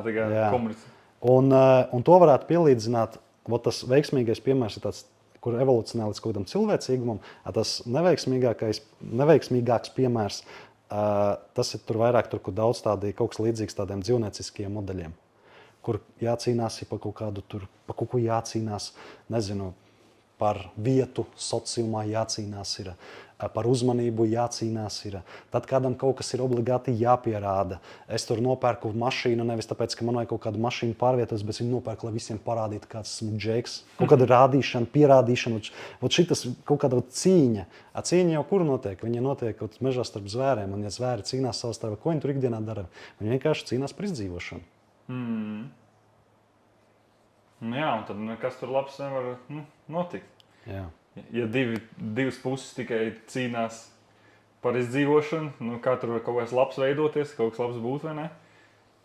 komunicē. Un to varētu pielīdzināt, tas veiksmīgais piemērs ir tāds, kur evolucionē līdz kaut kādam cilvēcīgumam. Tas neveiksmīgāks piemērs, tas ir tur vairāk, kur daudz tādi kaut kas līdzīgs tādiem dzīvnieciskiem modeļiem, kur jācīnās par kaut kādu tur, par kaut ko jācīnās, nezinu, par vietu sociumā jācīnās ir, par uzmanību jācīnās ir. Tad kādam kaut kas ir obligāti jāpierāda. Es tur nopērku mašīnu nevis tāpēc, ka man vajag kaut kādu mašīnu pārvietoties, bet viņu nopērku, lai visiem parādītu, kāds esmu džeks. Kaut kāda rādīšana, pierādīšana, ot šitas kaut kāda cīņa. Cīņa jau kur notiek? Viņa notiek kaut mežā starp zvēriem, un ja zvēri cīnās savā starpā, ko viņi tur ikdienā dara? Viņi vienkārši cīnās par izdzīvošanu. Jā, un tad nekas tur labs nevar notikt. Jā. Ja divas puses tikai cīnās par izdzīvošanu, kā tur var kaut kas labs veidoties, kaut kas labs būt, vai ne?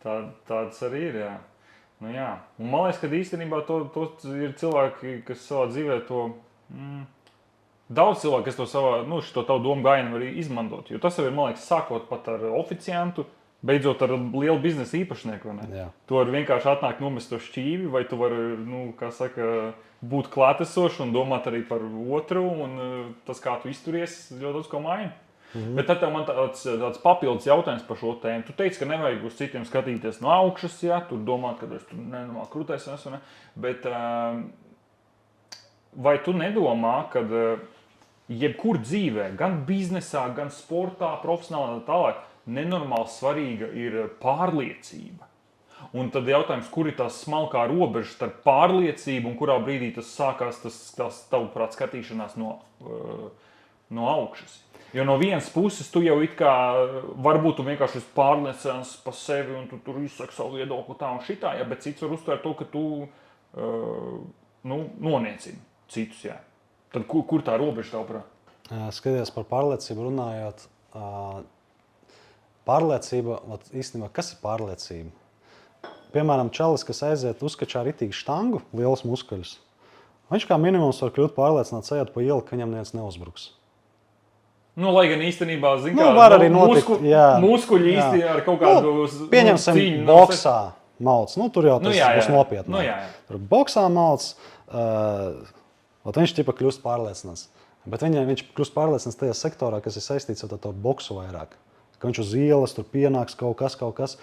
Tāds arī ir, jā. Jā. Un man liekas, ka īstenībā to ir cilvēki, kas savā dzīvē to... Daudz cilvēku, kas to savā, šo tavu domu gājienu var izmantot. Jo tas jau ir, man liekas, sākot pat ar oficiantu, beidzot ar lielu biznesa īpašnieku. Tu vari vienkārši atnākt nomest to šķīvi, vai tu vari, būt klātesošs un domāt arī par otru, un tas, kā tu izturies, ļoti daudz ko maina. Bet tad man tāds papildus jautājums par šo tēmu. Tu teici, ka nevajag uz citiem skatīties no augšas, ja? Tu domāt, ka es tur nenormāli krūtēs esmu, ne? Bet vai tu nedomā, ka jebkur dzīvē, gan biznesā, gan sportā, profesionālā tālāk, nenormāli svarīga ir pārliecība. Un tad jautājums, kur ir tā smalkā robeža starp pārliecību un kurā brīdī tas sākās tas tavuprāt skatīšanās no augšas. Jo no vienas puses tu jau it kā, varbūt tu vienkārši esi pārliecināts par sevi un tu tur izsaki savu viedokli tā un šitā, ja, bet cits var uztvērt to, ka tu noniecini citus. Jā. Tad kur tā robeža tavuprāt? Skaties par pārliecību runājot. Pārliecība, īstenībā, kas ir pārliecība? Piemēram, čalis, kas aiziet uzkačā ritīgi štangu, liels muskuļus. Viņš kā minimums var kļūt pārliecināts ejot pa ielu, ka viņam neviens neuzbruks. Lai gan īstenībā, var arī notikt, muskuļi īsti ar kaut kādu pieņemsim, cīņu. Boksā mauc. Tur jau tas būs nopietni. Tur boksā mauc, viņš tipa kļūst pārliecināts. Bet viņš kļūst pārliecināts tajā sektorā, kas ir saistīts ar to boksu vairāk. Ka viņš uz ielas, tur pienāks kaut kas.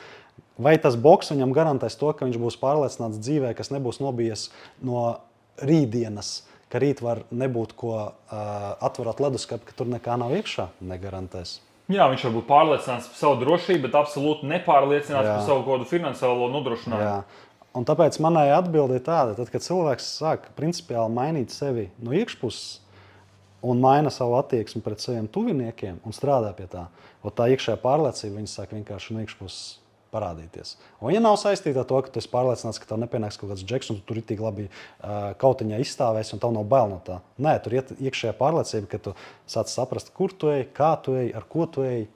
Vai tas boks viņam garantēs to, ka viņš būs pārliecināts dzīvē, kas nebūs nobijies no rītdienas, ka rīt var nebūt ko atverot leduskapi, ka tur nekā nav iekšā? Negarantēs. Jā, viņš var būt pārliecināts par savu drošību, bet absolūti nepārliecināts par savu kādu finansiālo nodrošinājumu. Jā. Un tāpēc manai atbilde ir tāda, tad, kad cilvēks sāk principiāli mainīt sevi no iekšpuses, un maina savu attieksmi pret saviem tuviniekiem un strādā pie tā. Tā iekšējā pārliecība viņa sāk vienkārši no iekšpuses parādīties. Un ja nav saistīta ar to, ka tu esi pārliecināts, ka tev nepienāks kaut kāds džeks, un tu ritīgi labi kautiņā izstāvēsi, un tev nav bail no tā. Nē, tur ir iekšējā pārliecība, ka tu sāc saprast, kur tu ej, kā tu ej, ar ko tu ej.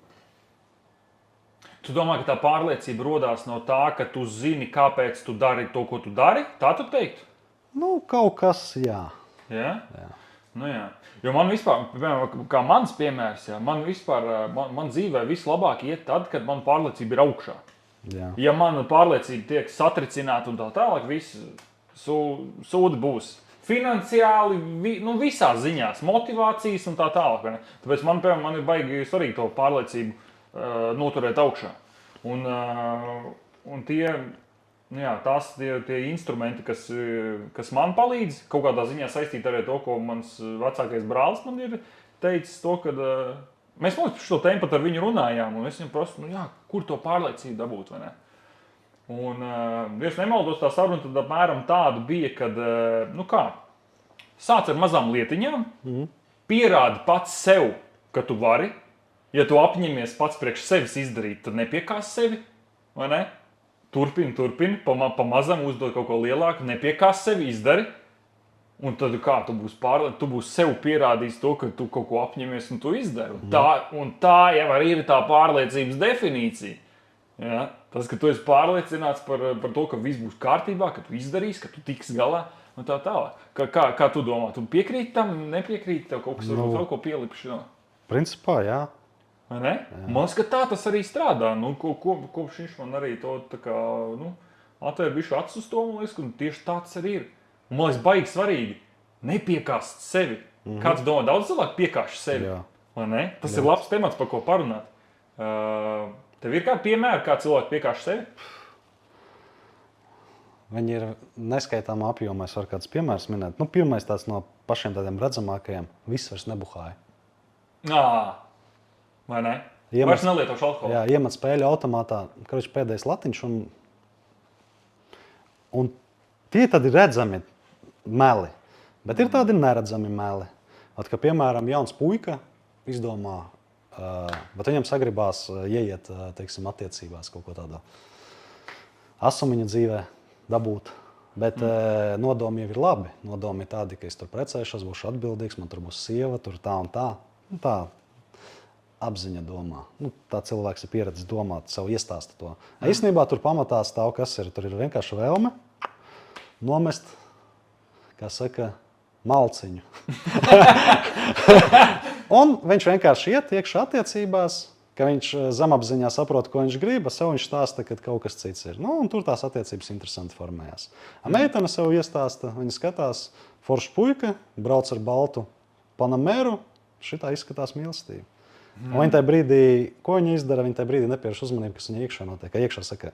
Tu domā, ka tā pārliecība rodās no tā, ka tu zini, kāpēc tu dari to, ko tu dari? Tā tu teiktu? Kaut kas, jā. Jā? Jā. Jo man vispār, piemēram, kā mans piemērs, man dzīvē vislabāk iet tad, kad man pārliecība ir augšā. Jā. Ja mana pārliecība tiek satricināta un tā tālāk, viss sūdi būs. Finansiāli, visās ziņās, motivācijas un tā tālāk. Tāpēc man ir baigi svarīgi to pārliecību noturēt augšā. Un tie instrumenti, kas man palīdz, kaut kādā ziņā saistīti arī to, ko mans vecākais brālis man ir teicis, to, ka mēs par šo tēmu pat ar viņu runājām, un es viņam prasu, kur to pārliecību dabūt, vai ne? Un, ja es nemaldos, tā saruna tad apmēram tāda bija, kad, sāc ar mazām lietiņām, pierādi pats sev, ka tu vari, ja tu apņemies pats priekš sevis izdarīt, tad nepiekās sevi, vai ne? Turpini, pa mazam uzdod kaut ko lielāku, nepiekās sevi izdari, un tad tu būsi sev pierādījis to, ka tu kaut ko apņemies un tu izdari. Un tā jau arī ir tā pārliecības definīcija. Ja? Tas, ka tu esi pārliecināts par to, ka viss būs kārtībā, ka tu izdarīsi, ka tu tiks galā un tā tālāk. Kā tu domā? Tu piekrīti tam, nepiekrīti tev kaut kas, varbūt vēl ko pielipši? Principā, jā. Man liekas, ka tā tas arī strādā. Kopš viņš man arī to atvēra bišķi acis uz to, man liekas, ka tieši tā tas arī ir. Un man liekas, baigi svarīgi Nepiekāst sevi. Kāds domā, daudz cilvēku piekāš sevi? Jā. Vai ne? Tas ir labs temats, par ko parunāt. Tev ir kādi piemēri, kā cilvēki piekāš sevi? Viņi ir neskaitāmā apjomā, es varu kādus piemērus minēt. Nu, pirmais tāds no pašiem tādiem redzamākajiem - viss vairs nebuhāja. Vai ne? Iemet- Vairs nelietošu alkoholu. Jā, iemet spēļu automātā, kurš pēdējais latiņš, un tie tad ir redzami meli, bet ir tādi neredzami meli. At, ka, piemēram, jauns puika izdomā, bet viņam sagribās ieiet, teiksim, attiecībās kaut ko tādu asumiņu dzīvē dabūt. Bet nodomi jau ir labi. Nodomi ir tādi, ka es tur precēšos, būšu atbildīgs, man tur būs sieva, tur tā un tā. Nu, tā apziņa domā. Nu, tā cilvēks ir pieredzējis domāt, sev iestāstīt to. Īstenībā tur pamatā stāv, kas ir. Tur ir vienkārši vēlme nomest, kā saka, malciņu. Un viņš vienkārši iet iekšā attiecībās, ka viņš zemapziņā saprot, ko viņš grib, sev viņš stāsta, ka kaut kas cits ir. Nu, un tur tās attiecības interesanti formējās. Meitene sev iestāsta, viņa skatās, foršs puika, brauc ar baltu Panameru, šitā izskatās mīlestība. Un viņa tajā brīdī, ko viņa izdara, viņa tajā brīdī nepievērš uzmanību, kas viņa iekšā notiek. Iekšā saka,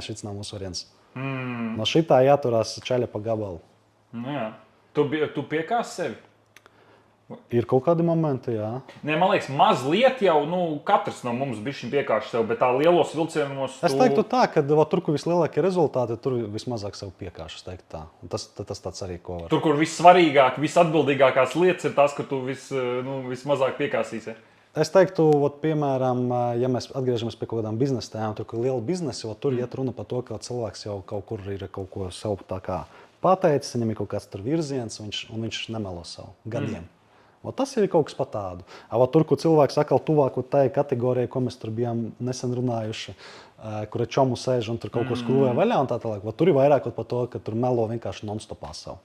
šis nav mūsu variants. No šitā jāturās čaļa pa gabalu. Nu, jā. Tu piekāsi sevi? Ir kaut kādi momenti, jā. Nē, man liekas, mazliet jau katrs no mums bišķiņ piekāš sev, bet tā lielos vilcienos... Es teiktu tā, ka tur, kur vislielākie rezultāti, tur vismazāk sev piekāš. Tā. Un tas tāds arī, ko var. Tur, kur vissvarīgāk, visatbildīgākās lietas ir tas, ka tu vismazāk piekāsīsi. Es teiktu, piemēram, ja mēs atgriežamies pie kaut kādām biznesa tēmām, tur, kur ir liela biznesa, tur iet runa par to, ka cilvēks jau kaut kur ir kaut ko sev tā kā pateicis, viņam ir kaut kāds tur virziens, un viņš nemelo savu gadiem. Tas ir kaut kas pa tādu. Tur, kur cilvēks atkal tuvāk tai kategorijai, ko mēs tur bijām nesen runājuši, kur ir čomu sēž un tur kaut ko skrūvē vaļā un tā tālāk, tur ir vairāk par to, ka tur melo vienkārši non-stopā savu.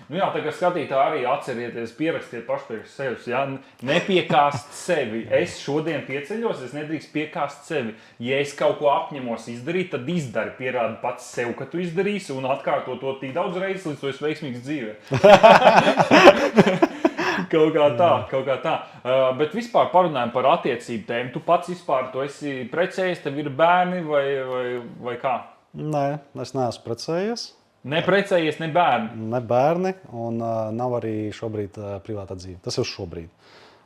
Nu jā, tā kā skatītāji arī atcerieties, pierakstiet paši priekš sevis. Ja? Nepiekāst sevi. Es šodien pieceļos, es nedrīkst piekāst sevi. Ja es kaut ko apņemos izdarīt, tad izdari. Pierādi pats sev, ka tu izdarīsi un atkārto to tik daudz reizes, līdz tu esi veiksmīgs dzīvē. Kaut kā tā. Bet vispār parunājam par attiecību tēmu. Tu pats vispār tu esi precējies, tev ir bērni vai kā? Nē, es neesmu precējies. Neprecējies, ne bērni. Ne bērni, un nav arī šobrīd privātā dzīve. Tas ir šobrīd.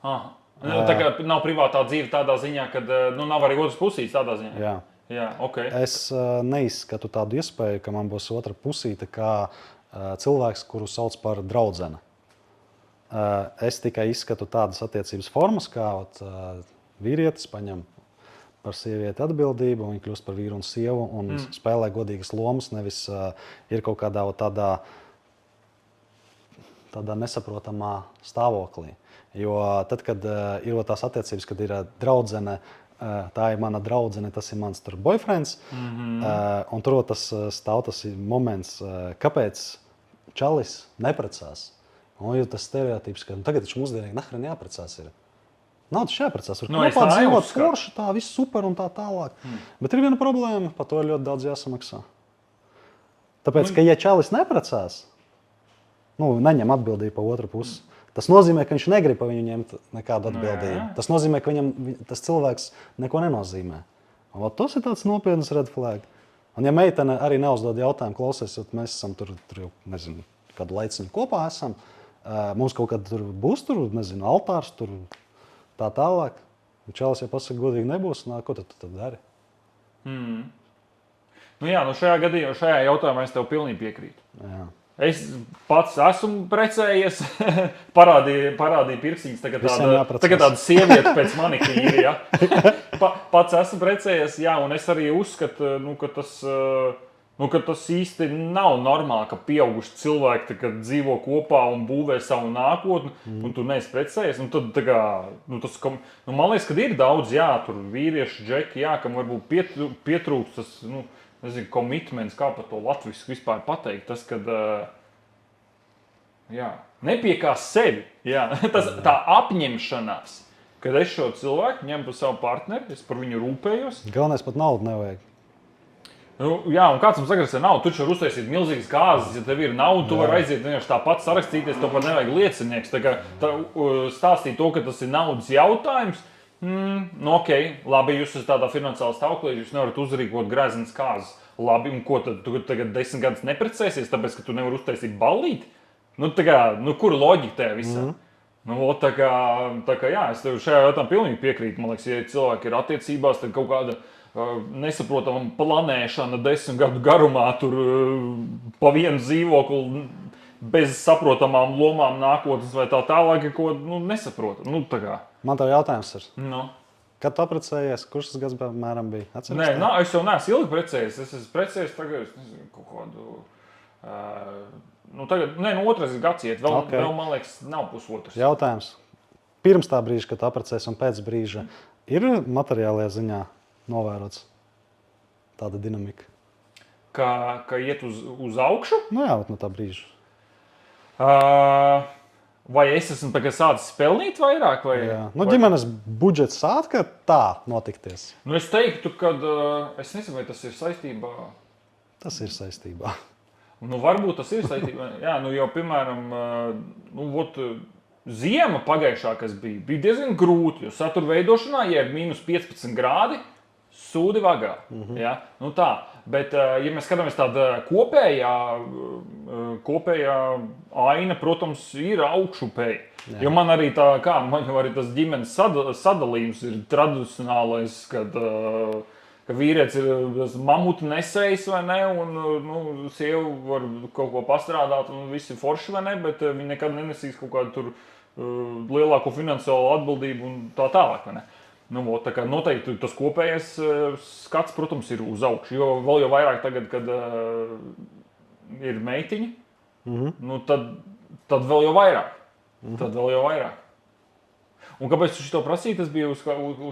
Tā kā nav privātā dzīve tādā ziņā, ka nav arī otras pusītes tādā ziņā. Jā, okay. Es neizskatu tādu iespēju, ka man būs otra pusīte, kā cilvēks, kuru sauc par draudzene. Es tikai izskatu tādas attiecības formas, kā vīrietis paņem par sievieti atbildību, viņa kļūst par vīru un sievu un spēlē godīgas lomas, nevis ir kaut kādā tādā nesaprotamā stāvoklī. Jo tad, kad ir tās attiecības, kad ir draudzene, tā ir mana draudzene, tas ir mans boyfriends, un tur tas stāv tas moments, kāpēc čalis neprecās. Un ir tas stereotips, ka tagad viņš mūsdienīgi nahrēn jāprecās ir. Nav tas jāprecās, var kopā dzīvot forši, tā viss super un tā tālāk. Bet ir viena problēma, par to ir ļoti daudz jāsamaksā. Tāpēc, ka ja čalis neprecās, neņem atbildību pa otru pusi, tas nozīmē, ka viņš negrib pa viņu ņemt nekādu atbildību. Tas nozīmē, ka viņam tas cilvēks neko nenozīmē. Un tas ir tāds nopietnas red flag. Un ja meitene arī neuzdod jautājumu, klausies, mēs esam tur jau, nezinu, kādu laiciņu kopā esam, mums kaut kad tur būs tur, nezinu, altārs tur, tā tālāk. Čalis, ja pasaka, godīgi nebūs, ko tu tad dari? Šajā gadījumā, šajā jautājumā es tev pilnīgi piekrītu. Jā. Es pats esmu precējies, parādīju pirkstiņus, tagad tāda sieviete pēc manikīra. Ja? Pats esmu precējies, jā, un es arī uzskatu, ka tas īsti nav normāli, ka pieauguši cilvēki dzīvo kopā un būvē savu nākotni, un tu neesi precējies. Tad, man liekas, ka ir daudz, jā, tur vīrieši, džeki, jā, kam varbūt pietrūkst tas, nezinu, komitments, kā par to latviski vispār pateikt. Tas, kad, nepiekās sevi, jā, tā apņemšanās, kad es šo cilvēku ņemu par savu partneri, es par viņu rūpējos. Galvenais pat naudu nevajag. Nu, jā, un kāds mums saka, ka nav. Tu taču vari uztaisīt milzīgas kāzas, ja tev ir nauda, tu vari aiziet vienkārši tāpat sarakstīties, tev pat nevajag liecinieks. Stāstīt to, ka tas ir naudas jautājums. Nu, ok, labi, jūs esat tādā finansiālā stāvoklī, jūs nevarat uzrīkot grezenas kāzas. Labi, un ko tad? Tu tagad 10 gadus neprecēsies, tāpēc, ka tu nevari uztaisīt ballīti? Kur loģika tajā visā? Tā kā jā, es tev šajā jautājumā pilnīgi piekrītu. Man liekas, ja cilvēki ir attiecībās, tad kaut kāda nesaprotama planēšana 10 gadu garumā, tur pa vienu dzīvokli bez saprotamām lomām nākotnes vai tā tālāk, ko nesaprotam. Man tev jautājums ir. No. Kad tu apprecējies, kurš tas gads apmēram bija? Nē, es jau neesmu ilgi precējies. Es esmu precējies tagad, es nezinu, kaut kādu... otrais gads iet. Vēl, man liekas, nav pusotrs. Jautājums. Pirms tā brīža, kad tu apprecējies un pēc brīža, ir materiālajā ziņā novērots tāda dinamika? Ka iet uz augšu? Nu jā, no tā brīža. Vai es esmu sācis pelnīt vairāk? Ģimenes budžets sāk tā notikties. Es teiktu, ka es nezinu, vai tas ir saistībā. Tas ir saistībā. Varbūt tas ir saistībā. Jā, jau piemēram, ziema pagājušā, kas bija diezgan grūti, jo satura veidošanā, ja ir -15 grādi, sūdi vagā. Ja? Bet, ja mēs skatāmies tādā kopējā aina, protams, ir augšupēji. Jo man arī man jau arī tas ģimenes sadalījums ir tradicionālais, kad vīrietis ir mamuta nesējs vai ne, un sieva var kaut ko pastrādāt, un viss ir forši vai ne, bet viņi nekad nenesīs kaut kādu tur lielāko finansiālo atbildību un tā tālāk, vai ne. Tā kā noteikti tas kopējais skats, protams, ir uz augšu, jo vēl jau vairāk tagad, kad ir meitiņi, tad vēl jau vairāk. Un kāpēc tu šito prasīji? Tas bija uz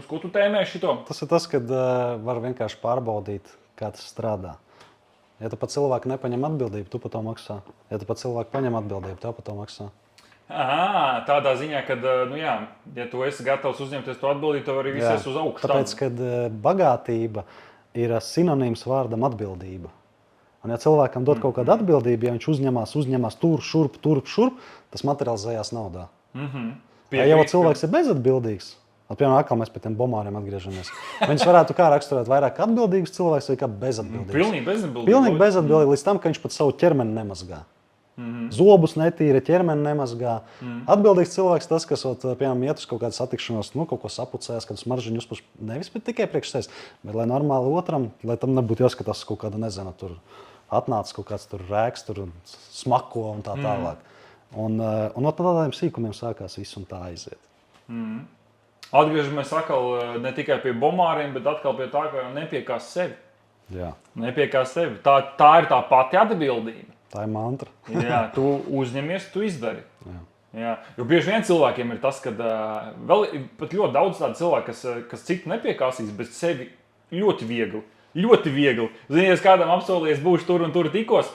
ko tu tēmēji šito? Tas ir tas, kad var vienkārši pārbaudīt, kā tas strādā. Ja tu pat cilvēku nepaņem atbildību, tu par to maksā. Ja tu pat cilvēku paņem atbildību, tev par to maksā. Tādā ziņā, ka, ja tu esi gatavs uzņemties to atbildību, tev arī visies uz augšu. Tāpēc, kad bagātība ir sinonīms vārdam atbildība. Un ja cilvēkam dod kaut kādu atbildību, ja viņš uzņemās tur, šurp, tas materializējās naudā. Ja cilvēks ir bezatbildīgs, piemēram, mēs pie tiem bomāriem atgriežamies, viņš varētu kā raksturēt vairāk atbildīgs cilvēks vai kā bezatbildīgs. Pilnīgi bezatbildīgs līdz tam, ka viņš pat savu ķermeni nemazgā. Zobus netīra, ķermeni nemazgā. Atbildīgs cilvēks tas, kas, piemēram, iet uz kaut kādu satikšanos, kaut ko sapucējās, kad smaržģiņu uzpuš nevis tikai priekš sevis, bet lai normāli otram, lai tam nebūtu jāskatās kaut kāda, nezinu, tur atnācis kaut kāds tur rēks, tur smako un tā tālāk. Un no tādiem sīkumiem sākās viss un tā aiziet. Atgriežamies atkal ne tikai pie bomāriem, bet atkal pie tā, ka nepiekās sevi. Jā. Nepiekās sevi. Tā ir tā pati atbildība. Tā ir mantra. Jā, tu uzņemies, tu izdari. Jā. Jo bieži vien cilvēkiem ir tas, ka vēl pat ļoti daudz tādu cilvēku, kas citu nepiekāsīs, bet sevi ļoti viegli. Ļoti viegli. Zinies, kādam apsolījies būšu tur un tur tikos,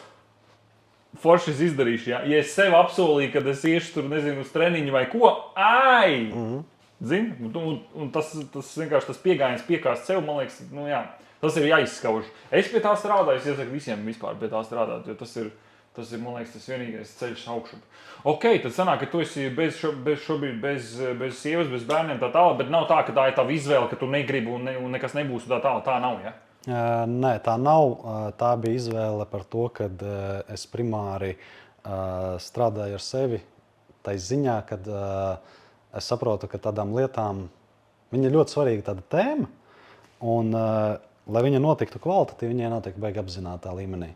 forši es izdarīšu. Ja es sev apsolīju, kad es iešu tur, nezinu, uz treniņu vai ko, Zini? Un tas vienkārši tas piegājiens piekāst sev, man liekas, tas ir jāizskauž. Es pie tā strādāju, es iesaku visiem vispār pie tā strādāt, jo tas ir, man liekas, tas vienīgais ceļš augšup. Ok, tad sanāk, ka tu esi bez sievas, bez bērniem tā tālāk, bet nav tā, ka tā ir tava izvēle, ka tu negribi un nekas nebūs tā tālāk. Tā nav, ja? Nē, tā nav. Tā bija izvēle par to, ka es primāri strādāju ar sevi. Tā ziņā, kad es saprotu, ka tādām lietām viņa ir ļoti svarīga tāda tēma. Un, lai viņa notiktu kvalitatīvi, viņai notiek baigi apzinātā līmenī.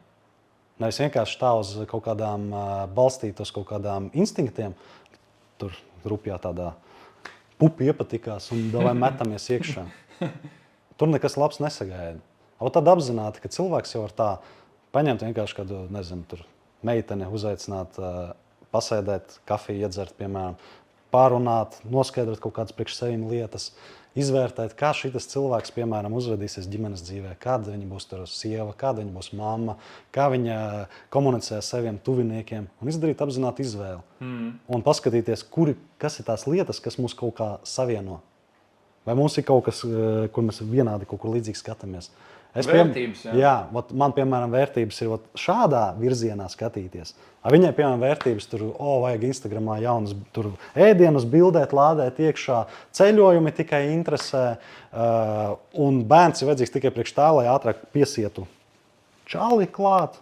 Nevis vienkārši tā uz kaut kādām balstīt uz kaut kādām instinktiem. Tur rupjā tādā pupi iepatikās un davai metamies iekšā. Tur nekas labs nesagaida. Tad apzināti, ka cilvēks jau var tā paņemt vienkārši kādu, nezinu, tur meiteni uzaicināt, pasēdēt, kafiju iedzert, piemēram, pārunāt, noskaidrot kaut kādas priekš sevim lietas, izvērtēt, kā šitas cilvēks, piemēram, uzvedīsies ģimenes dzīvē, kāda viņa būs tur sieva, kāda viņa būs mamma, kā viņa komunicē ar saviem tuviniekiem un izdarīt apzināti izvēli. Un paskatīties, kas ir tās lietas, kas mūs kaut kā savieno. Vai mums ir kaut kas, kur mēs vienādi kaut kur līdzīgi skatāmies. Vērtības, jā, man, piemēram, vērtības ir šādā virzienā skatīties. Viņai, piemēram, vērtības tur, vajag Instagramā jaunas ēdienus bildēt, lādēt iekšā, ceļojumi tikai interesē, un bērns ir vajadzīgs tikai priekš tā, lai ātrāk piesietu čali klāt.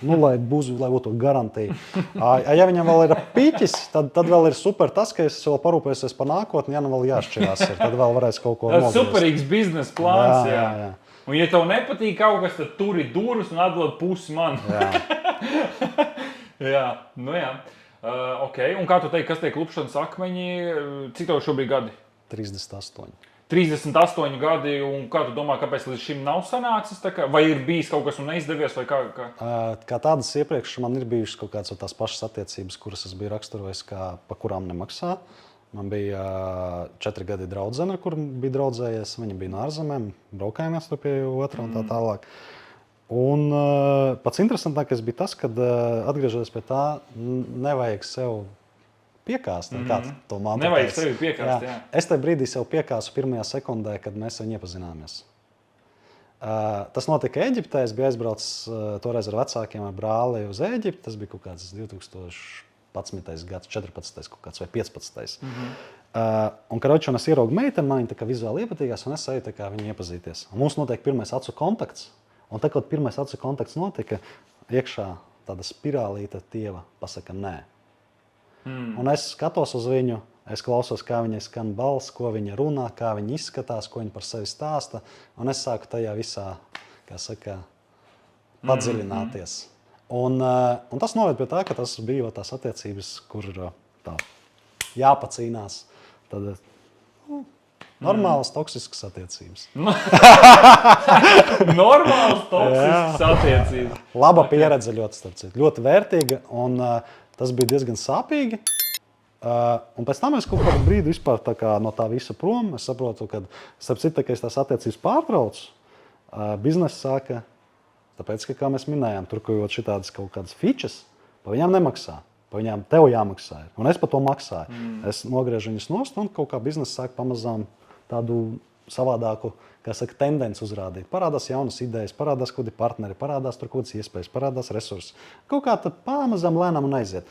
Lai būtu garantija. Ja viņam vēl ir piķis, tad vēl ir super tas, ka es vēl parūpēsies par nākotni, ja nu vēl jāšķirās. Tad vēl varēs kaut ko tas nogriezt. Superīgs biznesa plāns. Jā. Un ja tev nepatīk kaut kas, tad turi durvis un atdod pusi man. Jā. Okay. Un kā tu teiksi, kas tie klupšanas akmeņi? Cik tev šobrīd gadi? 38. 38 gadi, un kā tu domā, kāpēc līdz šim nav sanācis? Vai ir bijis kaut kas un neizdevies? Kā tādas iepriekš man ir bijušas kaut kādas tās pašas attiecības, kuras es biju raksturojis, pa kurām nemaksā. Man bija 4 gadi draudzene, kur bija draudzējies. Viņa bija no ārzemēm, braukājāmies pie otra un tā tālāk. Un pats interesantākais bija tas, kad atgriežoties pie tā, nevajag sev piekāst. Nevajag sevi piekāst. Jā. Es tajā brīdī sev piekāsu pirmajā sekundē, kad mēs viņu iepazināmies. Tas notika Ēģiptē. Es biju aizbraucis toreiz ar vecākiem, ar brāli uz Ēģipti. Tas bija kaut kāds 2011. gads, 14. kaut kāds vai 15. Un karoči, un es ieraugu meiteni, man viņa tā kā vizuāli iepatīkās, un es eju tā kā viņu iepazīties. Un mums notiek pirmais acu kontakts. Un tā, kad pirmais acu kontakts notika, iekšā tāda spirālīta tieva pasaka nē. Un es skatos uz viņu, es klausos, kā viņai skan balss, ko viņa runā, kā viņa izskatās, ko viņa par sevi stāsta. Un es sāku tajā visā, kā saka, padziļināties. Un tas noved pie tā, ka tas bija tās attiecības, kur tā jāpacīnās. Tad normālas toksiskas attiecības. Normālas toksiskas attiecības. Laba pieredze ļoti vērtīga. Un tas bija diezgan sāpīgi. Un pēc tam es kaut kādu brīdi vispār no tā visa prom. Es saprotu, ka kad es tās attiecības pārtraucu, biznesa sāka, tāpēc, ka, kā mēs minējām, tur kaut šitādas kaut kādas fičas, pa viņām nemaksā. Pa viņām tev jāmaksā. Un es par to maksāju. Es nogriežu viņus nost un kaut kā biznesa sāk pamazām tādu savādāku, kā saka, tendenci uzrādīt. Parādās jaunas idejas, parādās kādi partneri, parādās tur kādas iespējas, parādās resursi. Kaut kā tad pamazām lēnām un aiziet.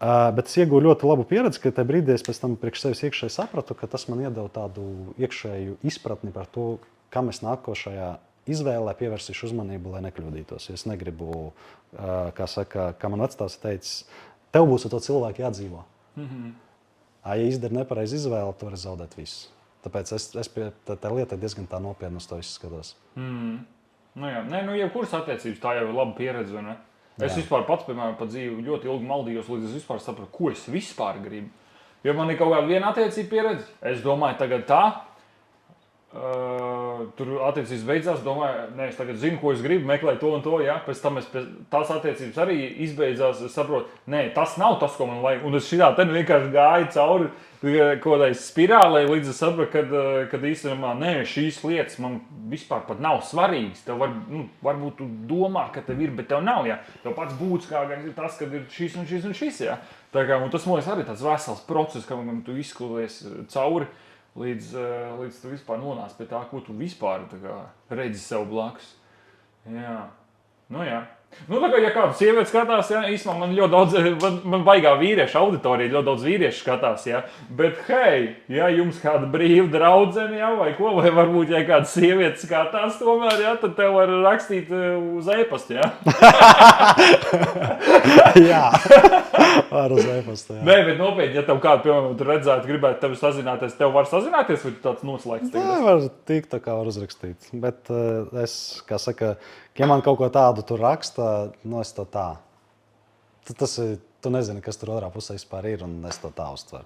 Bet es iegūju ļoti labu pieredzi, ka tajā brīdī es pēc tam priekš sevis iekšēji sapratu, ka tas man iedeva tādu iekšēju izpratni par to, kam es nākošajā izvēlē pievērsīšu uzmanību, lai nekļūdītos. Es negribu, kā saka, kā man vectās teicis, tev būs ar to cilvēku jādzīvo. Ja izdari nepareizi izvēli, tu vari zaudēt visu. Tāpēc es pie tā lieta diezgan tā nopietni uz to visu skatos. Nu jā, jebkuras attiecības tā jau ir laba pieredze, vai ne? Es vispār pats, piemēram, pa dzīvi ļoti ilgi maldījos, līdz es vispār sapratu, ko es vispār gribu. Jo man ir kaut kāda viena attiecība pieredze. Es domāju, tagad tā. Tur attiecības beidzās, domāju, es tagad zinu, ko es gribu, meklēju to un to, jā. Pēc tam tās attiecības arī izbeidzās, es saprotu, tas nav tas, ko man vajag. Un es šitā te vienkārši gāju cauri kaut kādai spirālei, līdz es sapratu, kad īstenībā, šīs lietas man vispār pat nav svarīgas. Tev varbūt tu domā, ka tev ir, bet tev nav, jā. Tev pats būtiskākais ir tas, kad ir šis un šis un šis, jā. Tā kā, un tas, man liekas, arī tāds vesels process, kam tu izskolies cauri. Līdz tu vispār nonāc pie tā, ko tu vispār redzi sev blakus. Jā. Jā. Tā kā, ja kāda sieviete skatās, īstenībā man ļoti daudz, man baigā vīriešu auditorija, ļoti daudz vīriešu skatās, Bet, hei, ja jums kāda brīva draudzene, vai ko, vai varbūt, ja kāda sieviete skatās tomēr, tad tev var rakstīt uz e-pastu, Jā, var uz e-pastu, Nē, bet nopietni, ja tev kādu, piemēram, tu redzētu, gribētu tevi sazināties, tev var sazināties, vai tu tāds noslēgts tagad? Jā, var tikt, tā kā var uzrakstīt. Bet es, kā saka, ja man kaut ko tādu tur raksta, es to tā. Tu nezini, kas tur otrā pusē vispār ir, un es to tā uztveru.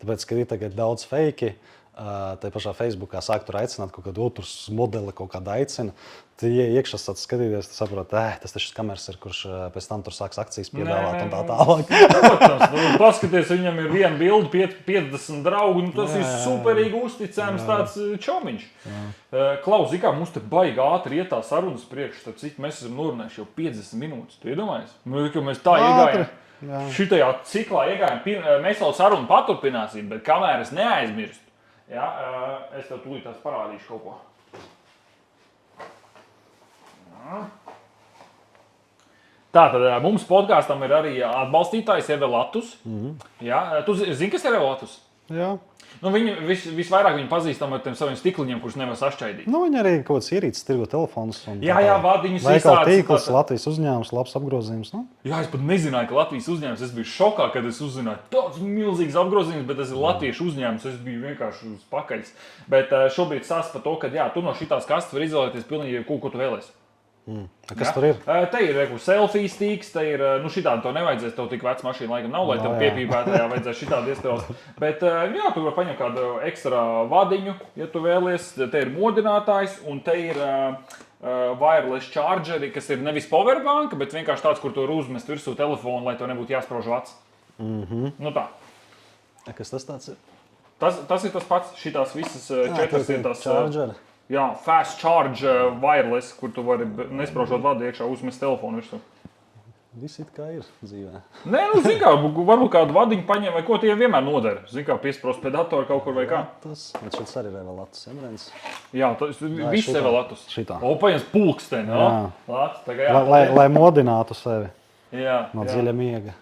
Tāpēc, kad ir tagad daudz feiki, tai pašā Facebookā sāk tur aicināt kaut kādu otru modeli, kaut kādu aicina, tad, ja iekšā sāc skatīties, tu saproti, tas taču kameras ir, kurš pēc tam tur sāks akcijas piedāvāt un tā tālāk. Protams, paskaties, viņam ir viena bilde, 50 draugu, un tas ir superīgi uzticams tāds čomiņš. Klaus, kā mums te baigi ātri iet tā sarunas priekš, tad cik mēs esam norunājuši jau 50 minūtes, tu iedomājies? Ka mēs tā iegājām. Šitajā ciklā iegājām, mēs vēl sarunu paturpināsim, bet kamēr es neaizmirstu, es tev tūlīt parādīšu kaut ko. Tātad mums podkāstam ir arī atbalstītājs Evelatus. Jā, tu zini, kas ir Evelatus? Jā. Nu, viņi visvairāk viņi pazīstami ar tiem saviem stikliņiem, kurus nevar sašķaidīt. Nu, viņi arī kaut kāds ierīces tirgo telefonus. Jā, vadiņus veikala visādas. tīkls, Latvijas uzņēmums, labs apgrozījums. Nu? Jā, es pat nezināju, ka Latvijas uzņēmums. Es biju šokā, kad es uzzināju tāds milzīgs apgrozījums, bet tas ir latviešu uzņēmums. Es biju vienkārši uz pakaļs. Bet šobrīd stāsta par to, ka jā, tu no šitās kastes var izvēlēties pilnīgi ko tu vēlies. Kas tur ir? Te ir selfie stīks, te ir, nu šitādi to nevajadzēs, tev tik vecs mašīna laikam nav, lai tev piepīpētajā vajadzēs šitādi iestrauzt. Bet, jā, tu vari paņemt kādu ekstra vadiņu, ja tu vēlies, te ir modinātājs un te ir wireless chargeri, kas ir nevis powerbank, bet vienkārši tāds, kur tu vari uzmest virsū telefonu, lai tev nebūtu jāsprauž vacs. Nu tā. Kas tas tāds ir? Tas ir tas pats, šitās visas četras ir tas... Chargeri. Jā, fast charge wireless, kur tu vari nespraužot vadu iekšā, uzmest telefonu virsū. Viss it kā ir dzīvē. Nē, nu, zin kā, varbūt kādu vadiņu paņem vai ko tie vienmēr nodara. Zin kā, piesprost pie datora kaut kur vai kā. Tas, bet šeit arī ir Evelatus emrens. Jā, tas viss Evelatus. Šitā. O, paņems pulksteni, no? Lāc, tagad jā. Lai modinātu sevi Jā, no dziļa miega.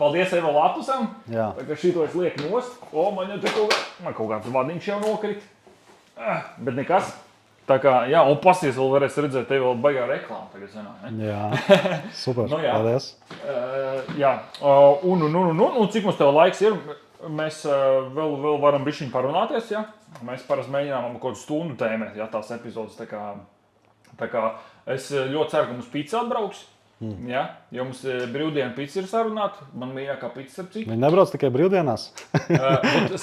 Paldies Evelatusam. Jā. Tagad šito es lieku nost. O, man jau te kaut kāds vadiņš jau nokrit. Bet nekas. Tā kā, jā, un pasties vēl varēs redzēt, tev vēl baigā reklāma tagad zinā, ne? Jā, super, Nu jā. paldies. Jā, un cik mums tev laiks ir? Mēs vēl varam bišķiņ parunāties, jā? Mēs parasti mēģinām kaut kādu stundu tēmēt, jā, tās epizodes. Tā kā es ļoti ceru, ka mums pizza atbrauks. Jā, jo mums brīvdienu pizza ir sarunāta. Man mīļākā pizza ir cita. Viņi nebrauc tikai brīvdienās?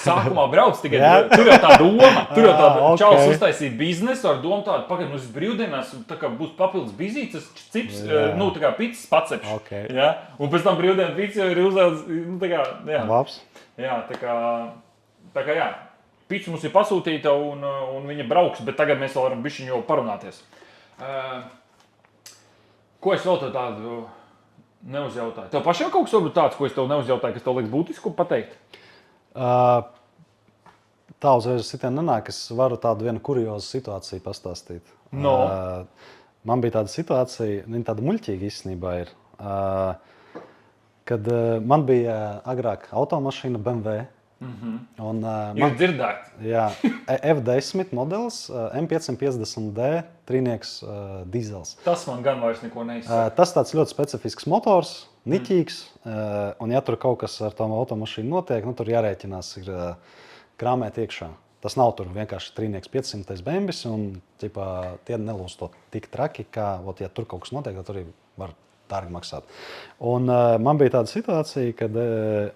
Sākumā brauc tikai, tur jau tā doma, okay. Čalis uztaisīja biznesu ar domu tādu, pagaid, mums brīvdienās tā kā būs papildus bizītes, cips, nu tā kā pizzas pacepš. Okay. Jā, un pēc tam brīvdienu pizza jau ir uzaudzis, nu tā kā, jā. Labs. Jā, tā kā jā, pizza mums ir pasūtīta un viņa brauks, bet tagad mēs vēl varam bišķiņ jau parunāties. Ko es vēl tev tādu neuzjautāju? Tev pašam kaut kas varbūt tāds, ko es tev neuzjautāju, kas tev liekas būtisku pateikt? Tā uzreiz sitien nenāk, es varu tādu vienu kuriozu situāciju pastāstīt. No. Man bija tāda situācija, viņa tāda muļķīga īstenībā ir, kad man bija agrāk automašīna BMW. Un, ir dzirdēt. Jā, F10 modelis, M550D, trīnieks dīzels. Tas man gan vairs neko neizsaka. Tas tāds ļoti specifisks motors, niķīgs, un ja tur kaut kas ar tom automašīnu notiek, nu tur jārēķinās ir krāmēt iekšā. Tas nav tur vienkārši trīnieks 500 bembis, un ķipā, tie nelūstot tik traki, kā, ja tur kaut kas notiek, tad tur var dārgi maksāt. Un man bija tāda situācija, kad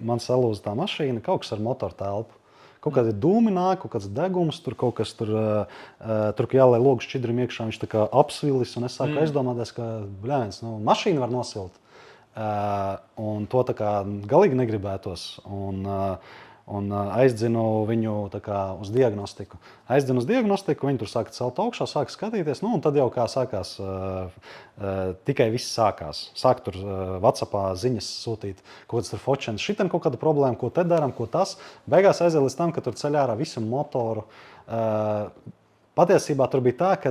man salūza tā mašīna, kaut kas ar motoru telpu. Kaut kādi dūmi nāk, kaut kāds degums, tur kaut kas tur jālai logu šķidrim iekšā, viņš tā kā apsvilis, un es sāku aizdomāties, ka, bļēns, nu, mašīna var nosilt. Un to tā kā galīgi negribētos. Un aizdzinu viņu tā kā uz diagnostiku. Viņi tur sāka celt augšā, sāka skatīties, nu, un tad jau kā sākās, tikai viss sākās. Sāk tur WhatsAppā ziņas sūtīt, kaut kāds tur fočens, šitam kaut kāda problēma, ko te daram, ko tas. Beigās aiziet līdz tam, ka tur ceļā ārā visu motoru. Patiesībā tur bija tā, ka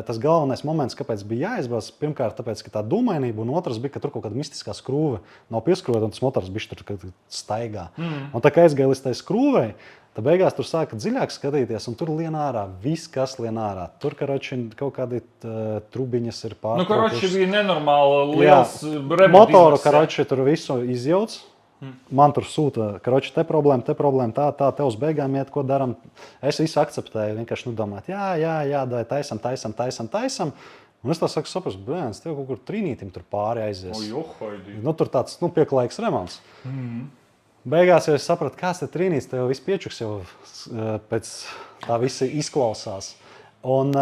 tas galvenais moments, kāpēc bija jāizbrauc, pirmkārt, tāpēc, ka tā dūmainība, un otrs bija, ka tur kaut kāda mistiskā skrūve nav pieskrūvēta, un tas motors bija tur staigā. Un tā kā aizgāja līdz tai skrūvei, tad beigās tur sāka dziļāk skatīties, un tur lien ārā, viss, kas lien ārā. Tur, karoči, kaut kādi trubiņas ir pārtraukušas. Nu, karoči, bija nenormāli liels remonta motoru, karoči, tur visu izjauc. Man tur sūta, karoči, te problēma, tā, te uz beigām iet, ko daram. Es visu akceptēju, vienkārši domāt, jā, taisam. Un es tā saku, saprast, brēns, tev kaut kur trīnītim tur pāri aizies. Nu, tur tāds, pieklājīgs remonts. Beigās jau es sapratu, kāds te trīnīts, tev viss piečuks jau pēc tā visi izklausās. Un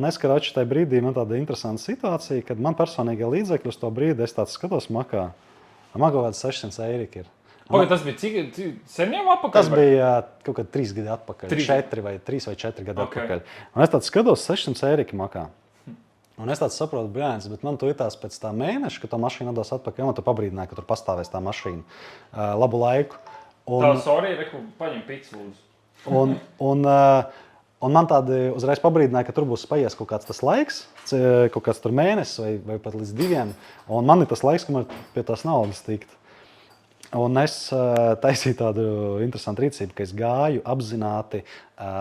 es, karoči, tajā brīdī, man tāda interesanta situācija, kad man personīgie līdzekļi uz to brīdi, es tāds skatos makā. Man kaut kāds 600 eiriki ir. Pagaid, tas bija cik sen jau atpakaļ? Tas bija kaut kādi 3 gadi atpakaļ. 3 vai 4 gadi atpakaļ. Un es tāds skatos 600 eiriki makā. Un es tāds saprotu, brēns, bet man tuitās pēc tā mēneša, ka tā mašīna atdos atpakaļ, man tu pabrīdināja, ka tur pastāvēs tā mašīna labu laiku. Tā, sorry, reku, paņem pizzu, lūdzu. Un man tādi uzreiz pabrīdināja, ka tur būs paies kaut kāds tas laiks, kaut kāds tur mēnesis vai pat līdz 2. Un man ir tas laiks, kamēr pie tās naudas tikt. Un es taisīju tādu interesantu rīcību, ka es gāju apzināti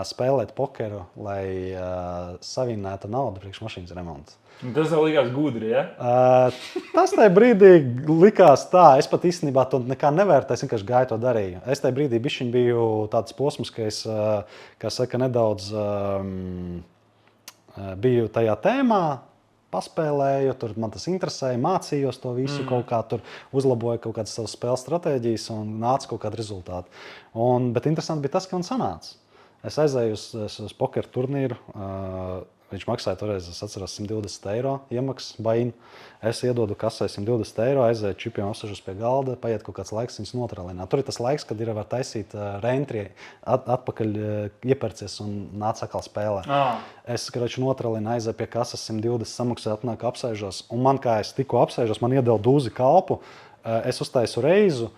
spēlēt pokeru, lai savienētu naudu priekš mašīnas remonta. Tas tev likās gudri, ja? Tas tajā brīdī likās tā. Es pat īstenībā to nekā nevērtēju, es vienkārši gāju to darīju. Es tajā brīdī bišķiņ biju tāds posms, ka es, kā saka, nedaudz biju tajā tēmā, paspēlēju, tur man tas interesēja, mācījos to visu, kaut kā tur uzlaboju kaut kādas savas spēles stratēģijas un nāca kaut kādi rezultāti. Bet interesanti bija tas, ka man sanāca. Es aizēju uz pokeru turnīru. Viņš maksāja toreiz, es atceros, 120 eiro iemaksas baini. Es iedodu kasē 120 eiro, aizēju čipiem apsažos pie galda, paiet kaut kāds laiks, viņas notralināt. Tur ir tas laiks, kad ir var taisīt reentri, atpakaļ iepērcies un nāc atkal spēlē. Es, karoči, notralinu, aizēju pie kasas 120, samaksāju, atnāku apsēžos. Un man, kā es tikko apsēžos, man iedeva dūzi kalpu, es uztaisu reizu.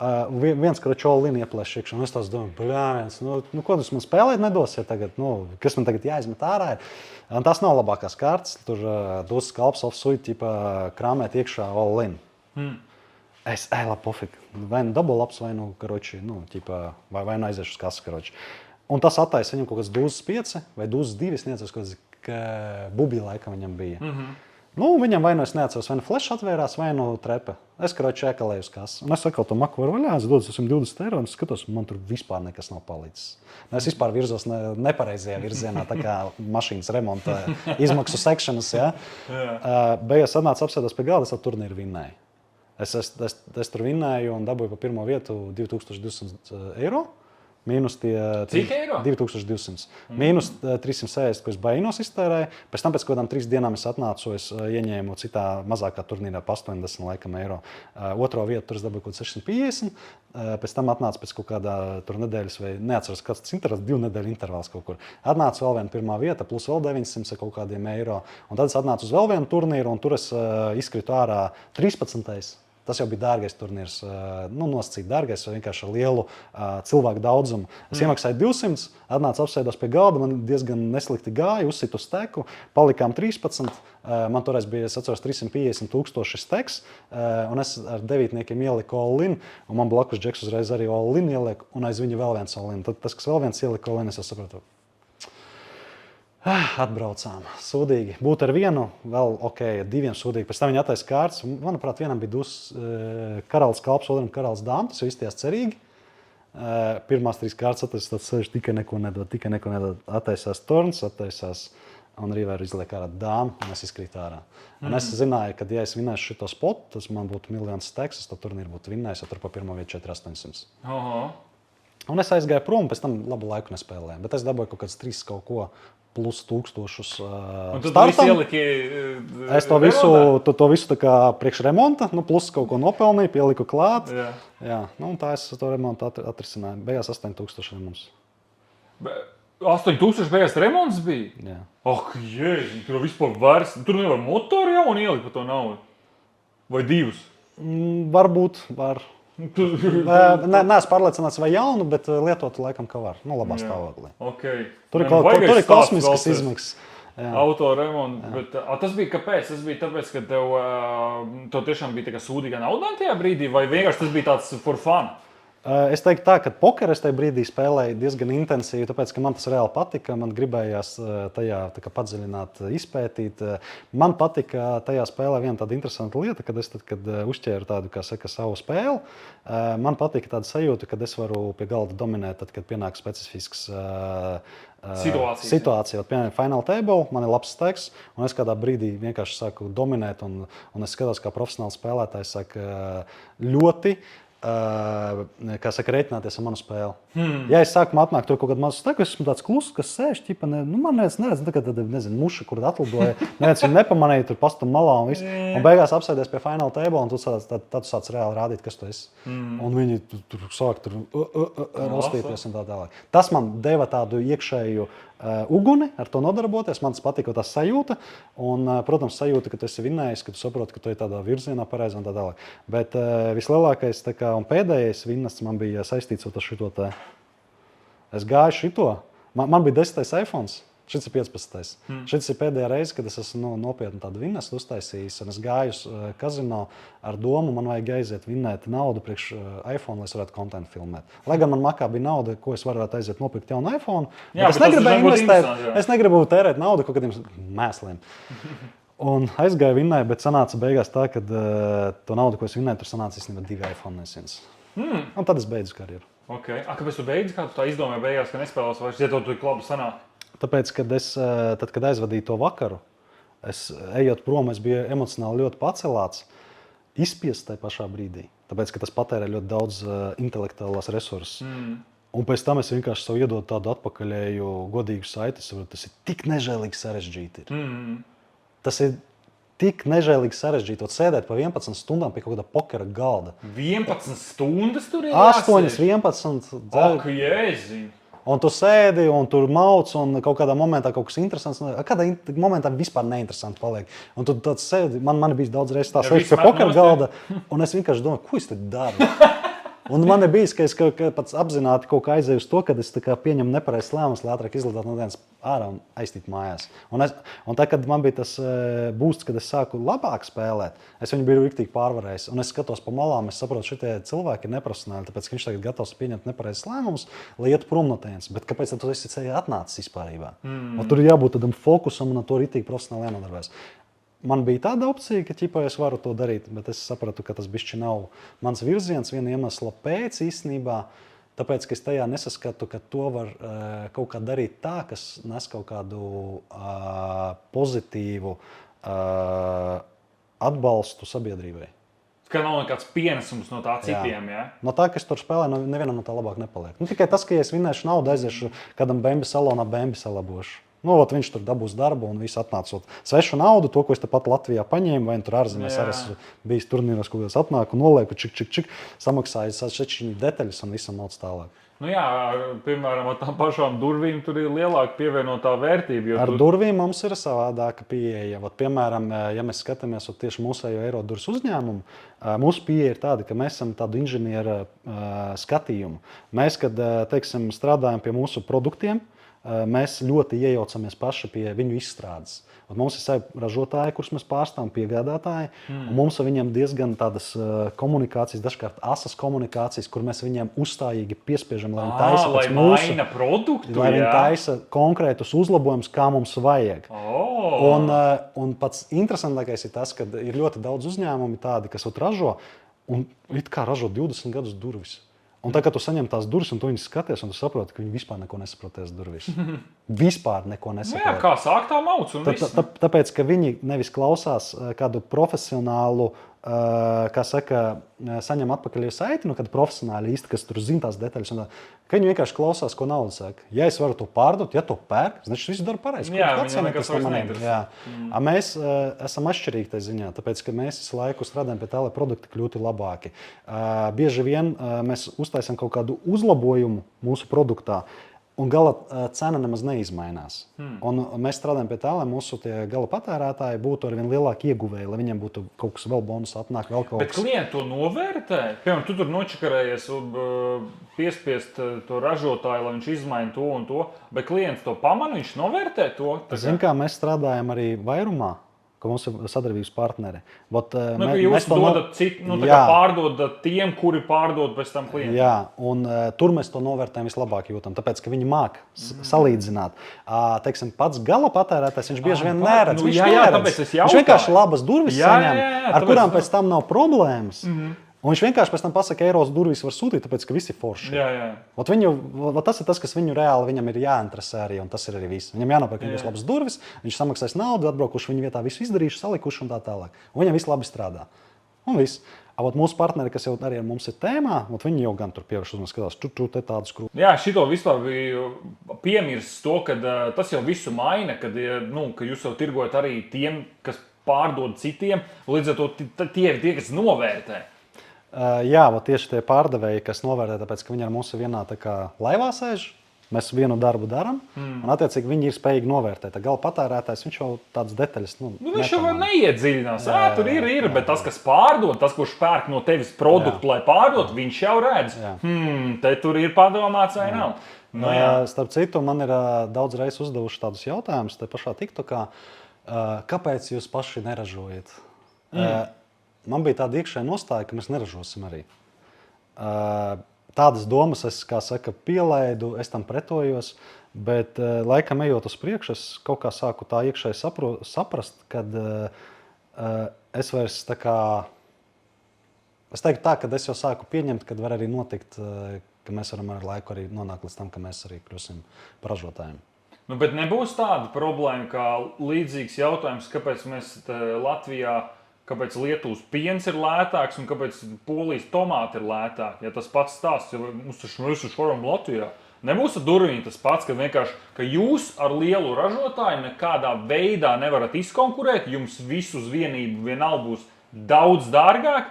Viens kročolini ieplēš iekšā, un es tās domāju, bļāviens, ko tas man spēlēt nedosiet tagad, kas man tagad jāizmet ārā ir. Un tas nav labākās kārtas, tur dūzes kalps, off-suit, krāmēt iekšā all-in. Es, labi, pofik, vai nu dabulaps, vai nu, karoči, vai nu aiziešu uz kasu, karoči. Un tas attaisa viņam kaut kāds dūzes 5 vai dūzes 2, es neatceros, ka bubī laikam viņam bija. Viņam vai nu es neatceros, vai nu flash atvērās, vai nu trepe. Es, karoči, ekalēju uz kasu. Un es atkal to maku varu vaļā, es dodu 120 eiro, un es skatos, man tur vispār nekas nav palicis. Es vispār virzos nepareizajā virzienā, tā kā mašīnas remonta izmaksu sekšanas, ja. Beigās atnāca apsēdos pie galda, es ar turnīru vinnēju. Es tur vinnēju un dabūju pa pirmo vietu 2200 eiro. Mīnus tie... Cik eiro? 2200. Mīnus 360, ko es bainos iztērēju. Pēc tam pēc kādām 3 dienām es atnācu, es ieņēmu citā mazākā turnīrā pa 80 laikam eiro. Otro vietu tur es dabūju kaut 650. Pēc tam atnācu pēc kaut kādā tur nedēļas vai neatceros, kāds tas intervals, 2 nedēļu intervals kaut kur. Atnācu vēl viena pirmā vieta, plus vēl 900 kaut kādiem eiro. Un tad es atnācu uz vēl vienu turnīru, un tur es izkritu ārā 13. Tas jau bija dārgais turnīrs, nosacīt dārgais, vienkārši ar lielu cilvēku daudzumu. Es iemaksāju 200, atnācu apsēdos pie galda, man diezgan neslikti gāja, uzsitu steku, palikām 13. Man toreiz bija, es atceros, 350,000 steks, un es ar 9 ieliku all-in, un man blakus Džeks uzreiz arī all-in ieliek, un aiz viņa vēl viens all-in. Tad tas, kas vēl viens ielika all-in, es sapratu. Atbraucām. Sūdīgi. Būt ar vienu, vēl ok, ar 2 sūdīgi. Pēc tam viņi attaisa kārtas. Manuprāt, vienam bija karalis kalps, otram karalis dāma. Tas viss tās cerīgi. Pirmās 3 kārtas attaisās ceļš, tikai neko nedod. Attaisās torns, attaisās un Riveru izliek ārā dāma, un es izkrītu ārā. Un es zināju, ka, ja es vinnēšu šito spotu, tas man būtu miljons steks, es to turnīru būtu vinnējis, jo tur pa pirmo vietu 4800. Un es aizgāju prom, pēc tam labu laiku nespēlēju. Bet es dabūju kaut kāds 3 kaut ko plus 1000 startam. Es to visu tā kā priekš remonta, plus kaut ko nopelnīju, pieliku klāt. Jā, un tā es to remontu atrisināju. Beigās 8000 remonts. 8000 beigās remonts bija? Jā. Jēzi, tur vispār vairs. Tur nevar motoru jaunu ielikt par to naudu? Vai 2? Varbūt, var. Neesmu pārliecināts vai jaunu, bet lietotu laikam, ka var. Labā stāvoklī. Okay. Tur ir kosmiskas izmaksas. Auto remontu, bet tas bija kāpēc? Tas bija tāpēc, ka tev tiešām bija tā kā sūdīga nauda tajā brīdī, vai vienkārši tas bija tāds for fun? Es teiktu tā, ka pokeru es tajā brīdī spēlēju diezgan intensīvi, tāpēc, ka man tas reāli patika. Man gribējās tajā padziļināt, izpētīt. Man patika tajā spēlē viena tāda interesanta lieta, kad uzķēru tādu, kā saka, savu spēli. Man patika tāda sajūta, kad es varu pie galda dominēt, tad, kad pienāk specifisks situācija. Piemēram, Final Table, man ir labs steks, un es kādā brīdī vienkārši sāku dominēt, un es skatos, kā profesionāls spēlētājs saka ļoti, kā saka, rēķināties ar manu spēli. Ja es sāku atnākt tur kaut kādu mazu steku, es esmu tāds kluss, kas sēž, man neredz, nezinu, muša, kur atlidoja, neviens viņu nepamanīja, tur pastam malā un viss. Un beigās apsēdies pie Final Table, un tad tu sāc reāli rādīt, kas tu esi. Un viņi tur sāk rostīties un tā tālāk. Tas man deva tādu iekšēju uguni, ar to nodarboties. Man tas patika, tā sajūta. Un, protams, sajūta, ka tu esi vinnējis, ka tu saproti, ka tu esi tādā virzienā pareizi un tā tālāk. Bet vislielākais un pēdējais vinnas man bija saistīts ar šito te. Es gāju šito, Man bija 10. iPhone. Šis ir 15. Šis ir pēdējā reize, kad es esmu nopietni tādu vinnestu uztaisījis. Un es gāju uz kazino ar domu, man vajag aiziet vinnēt naudu priekš iPhone, lai es varētu kontentu filmēt. Lai gan man makā bija nauda, ko es varētu aiziet nopirkt jaunu iPhone. Jā, es bet tas negribēju būtu investēt, interesanti, jā. es negribu tērēt naudu kaut kādiem mēsliem. Un aizgāju vinnēt, bet sanāca beigās tā, ka to naudu, ko es vinnēju, tur sanāca īstenībā 2 iPhone nesins. Un tad es beidzu karjeru. Okay. Kāpēc tu beidzi? Kā tu tā izdomāji beigās, ka nespēlēs vairs? Ja tev tur labi sanāk? Tāpēc, kad aizvadīju to vakaru, ejot prom, es biju emocionāli ļoti pacelāts, izspiests tajā pašā brīdī. Tāpēc, ka tas patērē ļoti daudz intelektuālās resursus. Un pēc tam es vienkārši sev iedodu tādu atpakaļēju, godīgu saiti. Tas ir tik nežēlīgi sarežģīti. Tas ir tik nežēlīgi sarežģīti. Sēdēt pa 11 stundām pie kaut kāda pokera galda. 11 stundas tur ir 8, 11. Ak, jēziņ! Un tu sēdi, un tur mauc, un kaut kādā momentā kaut kas interesants. Kādā momentā vispār neinteresanti paliek. Un tu tāds sēdi, man bija daudz reizes tā sēžu pie pokera galda, un es vienkārši domāju, ko es te daru? Un man ir bijis, ka es pats apzināti kaut kā aizēju uz to, kad es pieņemu nepareizs lēmums, lai ātrāk izlidot no dienas ārā un aiztīt mājās. Un tā, kad man bija tas būsts, kad es sāku labāk spēlēt, es viņu biju riktīgi pārvarējis. Un es skatos pa malām, es saprotu, šitie cilvēki ir neprofesionāli, tāpēc, ka viņš tagad gatavs pieņemt nepareizs lēmumus, lai iet prom no dienas. Bet kāpēc tad tu esi atnācis vispārībā? Un tur ir jābūt tādam fokusam un to riktīgi profesionāli jānodarbojas. Man bija tāda opcija, ka ķipā es varu to darīt, bet es sapratu, ka tas bišķi nav mans virziens viena iemesla pēc īstenībā, tāpēc, ka es tajā nesaskatu, ka to var kaut kā darīt tā, kas nes kaut kādu pozitīvu atbalstu sabiedrībai. Ka nav nekāds pienesums no tā citiem, jā? No tā, ka es tur spēlēju, nevienam no tā labāk nepaliek. Tikai tas, ka ja es vinnēšu naudu, aiziešu kādam Bembi salonā, Bembi salabošu. Viņš tur dabūs darbu un viss atnācot svešu naudu, to, ko es tepat Latvijā paņēmu, vai tur ārzemēs arī esmu bijis turnīros, ko es atnāku, nolieku, čik, samaksāju šešiņu detaļas un visam naudas tālāk. Nu jā, piemēram, ar tām pašām durvīm tur ir lielāka pievienotā vērtība. Ar durvīm mums ir savādāka pieeja. Piemēram, ja mēs skatāmies tieši mūsējo Eirodurs uzņēmumu, mūsu pieeja ir tāda, ka mēs esam tādu inženiera skatījumu. Mēs, kad teiksim, strādājam pie mūsu produktiem, mēs ļoti iejaucamies paši pie viņu izstrādes. Mums ir savi ražotāji, kurus mēs pārstāvam, piegādātāji, un mums ar viņiem diezgan tādas komunikācijas, dažkārt asas komunikācijas, kur mēs viņiem uzstājīgi piespiežam, lai viņi taisa pēc mūsu, maina produktu, lai viņi taisa konkrētus uzlabojumus, kā mums vajag. Un pats interesantākais ir tas, ka ir ļoti daudz uzņēmumi tādi, kas ražo, un it kā ražo 20 gadus durvis. Un tā, kad tu saņem tās durvis, un tu viņus skaties, un tu saproti, ka viņi vispār neko nesaprot tās durvis. Vispār neko nesaprot. Jā, kā sāk tā mauc un viss. Tāpēc, ka viņi nevis klausās kādu profesionālu, kā saka, saņem atpakaļ saiti, kādu profesionāli īsti, kas tur zina tās detaļas. Ka viņi vienkārši klausās, ko nauda saka. Ja es varu to pārdot, ja to pērk, значит, visu daru pareizi. Jā, viņam nekas vairs neinteresē. Mēs esam atšķirīgi tajā ziņā, tāpēc, ka mēs visu laiku strādājam pie tā, lai produkti kļūtu labāki. Bieži vien mēs uztaisam kaut kādu uzlabojumu mūsu produktā, un gala cena nemaz neizmainās. Un mēs strādājam pie tā, lai mūsu gala patērētāji būtu arvien lielāki ieguvēji, lai viņiem būtu kaut kas vēl bonus atnāk, vēl kaut kas. Bet klienti to novērtē? Piemēram, tu tur nočakarējies piespiest to ražotāju, lai viņš izmaina to un to, bet klients to pamana, viņš novērtē to? Zin kā, mēs strādājam arī vairumā, ka mums ir sadarbības partneri. Jūs dodat pārdodat tiem, kuri pārdod pēc tam klientiem. Jā, un tur mēs to novērtējam vislabāk jūtam, tāpēc, ka viņi māk salīdzināt. Teiksim, pats gala patērētājs, viņš bieži vien neredz. Viņš vienkārši labas durvis saņem, ar kurām pēc tam nav problēmas. Un viņš vienkārši pēc tam pasaka, Eiros durvis var sūtīt, tāpēc, ka visi ir forši. Tas ir tas, kas viņu reāli viņam ir jāinteresē arī, un tas ir arī viss. Viņam jānopērk viņus labas durvis, viņš samaksās naudu, atbraukuši viņu vietā, visu izdarījuši, salikuši un tā tālāk. Un viņam viss labi strādā. Un viss. Mūsu partneri, kas jau arī ar mums ir tēmā, viņi jau gan tur pievērš uzmanību, skatās, tur te tādas krūtis. Jā, šito vispār bija piemirsts to, ka tas jau visu maina, ka jūs jau tirgojat arī tiem, kas pārdod citiem, līdz ar to tie ir tie, kas novērtē. Jā, tieši tie pārdevēji, kas novērtē, tāpēc, ka viņi ar mums vienā laivā sēž, mēs vienu darbu darām, un attiecīgi viņi ir spējīgi novērtēt. Gala patērētājs, viņš jau tādas detaļas Viņš jau neiedziļinās. Tur ir, bet tas, kas pārdod, tas, kurš pērk no tevis produktu, lai pārdot, viņš jau redz. Te tur ir padomāts vai nav. Starp citu, man ir daudz reizes uzdevuši tādus jautājumus, te pašā TikTokā, kāpēc jūs paši neražojat? Man bija tāda iekšēja nostāja, ka mēs neražosim arī. Tādas domas es, kā saka, pielaidu, es tam pretojos, bet laikam ejot uz priekšu, es kaut kā sāku tā iekšēji saprast, kad es vairs tā kā, es teiktu tā, ka es jau sāku pieņemt, kad var arī notikt, ka mēs varam ar laiku arī nonākt līdz tam, ka mēs arī kļūsim par ražotājiem. Bet nebūs tāda problēma, kā līdzīgs jautājums, kāpēc mēs Latvijā kāpēc Lietuvas piens ir lētāks un kāpēc Polijas tomāti ir lētāki. Ja tas pats stāsts, jo mums taču varam Latvijā. Nebūs ar durvīm tas pats, ka vienkārši, ka jūs ar lielu ražotāju nekādā veidā nevarat izkonkurēt, jums visu uz vienību vienalga būs daudz dārgāk,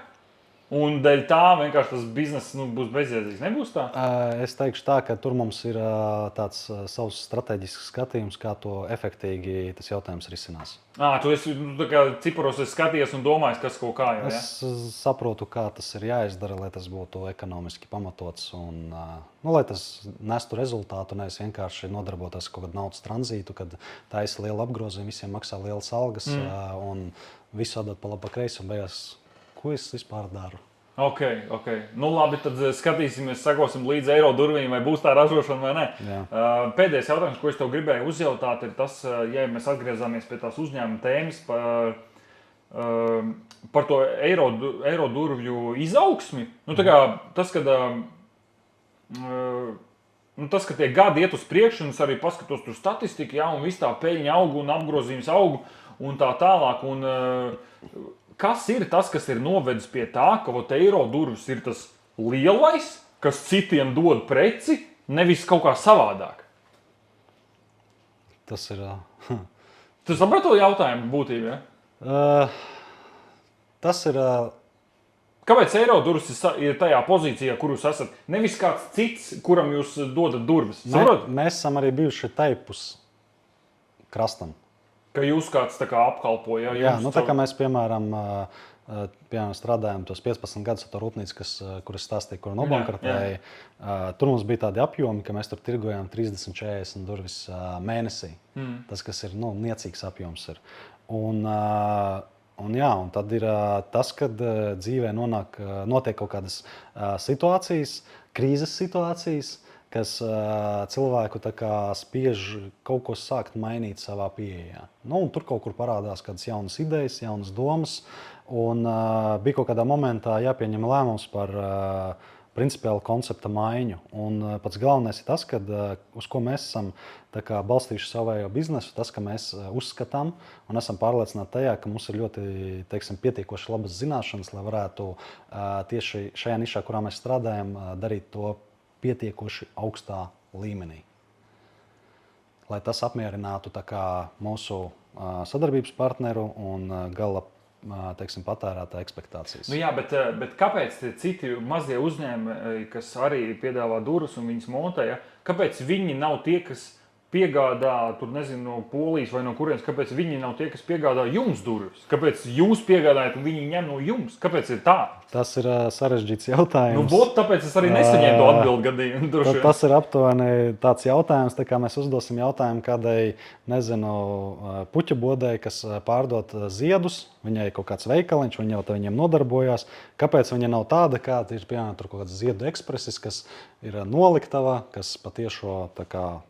un dēļ tā vienkārši tas bizness būs bezjēdzīgs. Nebūs tā? Es teikšu tā, ka tur mums ir tāds savs strateģisks skatījums, kā to efektīgi tas jautājums risinās. Tu esi ciparos skatījies un domājis, kas kaut kā jau, ja? Es saprotu, kā tas ir jāizdara, lai tas būtu ekonomiski pamatots un lai tas nestu rezultātu, nevis vienkārši nodarboties kaut kādu naudas tranzītu, kad taisa liela apgrozījuma, visiem maksā lielas algas un visu atdot pa labi pa kreisi un beigās, ko es vispār daru. Ok. Labi, tad skatīsimies, sakosim līdz eiro durvīm, vai būs tā ražošana vai ne. Pēdējais jautājums, ko es tev gribēju uzjautāt, ir tas, ja mēs atgriezāmies pie tās uzņēmuma tēmas par to eiro durvju izaugsmi. Tas, ka tie gadi iet uz priekšu, un es arī paskatos tur statistiku, un viss tā peļņa aug un apgrozījums aug un tā tālāk. Kas ir tas, kas ir novedis pie tā, ka eiro durvis ir tas lielais, kas citiem dod preci, nevis kaut kā savādāk? Tas ir... Tu saprati to jautājumu būtību, ja? Tas ir... Kāpēc eiro durvis ir tajā pozīcijā, kur jūs esat? Nevis kāds cits, kuram jūs dodat durvis. Mēs esam arī bijuši taipus krastam. Ka jūs kāds tā kā apkalpoja. Jā, tā kā mēs, piemēram, strādājām tos 15 gadus ar to rūpnīcu, kur es stāstīju, kur nobankrotēja. Tur mums bija tādi apjomi, ka mēs tur tirgojām 30-40 durvis mēnesī. Tas, kas ir niecīgs apjoms. Un tad ir tas, kad dzīvē notiek kaut kādas situācijas, krīzes situācijas, kas cilvēku spiež kaut ko sākt mainīt savā pieejā. Tur kaut kur parādās kādas jaunas idejas, jaunas domas, un bija kaut kādā momentā jāpieņem lēmums par principiālu koncepta maiņu. Un pats galvenais ir tas, uz ko mēs esam balstījuši savējo biznesu, tas, ka mēs uzskatām un esam pārliecināti tajā, ka mums ir ļoti pietiekoši labas zināšanas, lai varētu tieši šajā nišā, kurā mēs strādājam, darīt to pietiekoši augstā līmenī. Lai tas apmierinātu mūsu sadarbības partneru un gala patērētāja ekspektācijas. Bet kāpēc tie citi mazie uzņēmumi, kas arī piedāvā durvis un viņas montē, kāpēc viņi nav tie, kas piegādā, no Polijas vai no kurienes, kāpēc viņi nav tie, kas piegādā jums durvis? Kāpēc jūs piegādājat un viņi ņem no jums? Kāpēc ir tā? Tas ir sarežģīts jautājums. Tāpēc es arī nesaņēmu to atbildi gadījumu. Tas ir aptuveni tāds jautājums, tā kā mēs uzdosim jautājumu kādai, puķu bodai, kas pārdot ziedus, viņai kaut kāds veikaliņš, viņa jau viņiem nodarbojās. Kāpēc viņa nav tāda, kāda ir, piemēram, tur kaut kāds ziedu ekspresis, kas ir noliktava, kas patiešo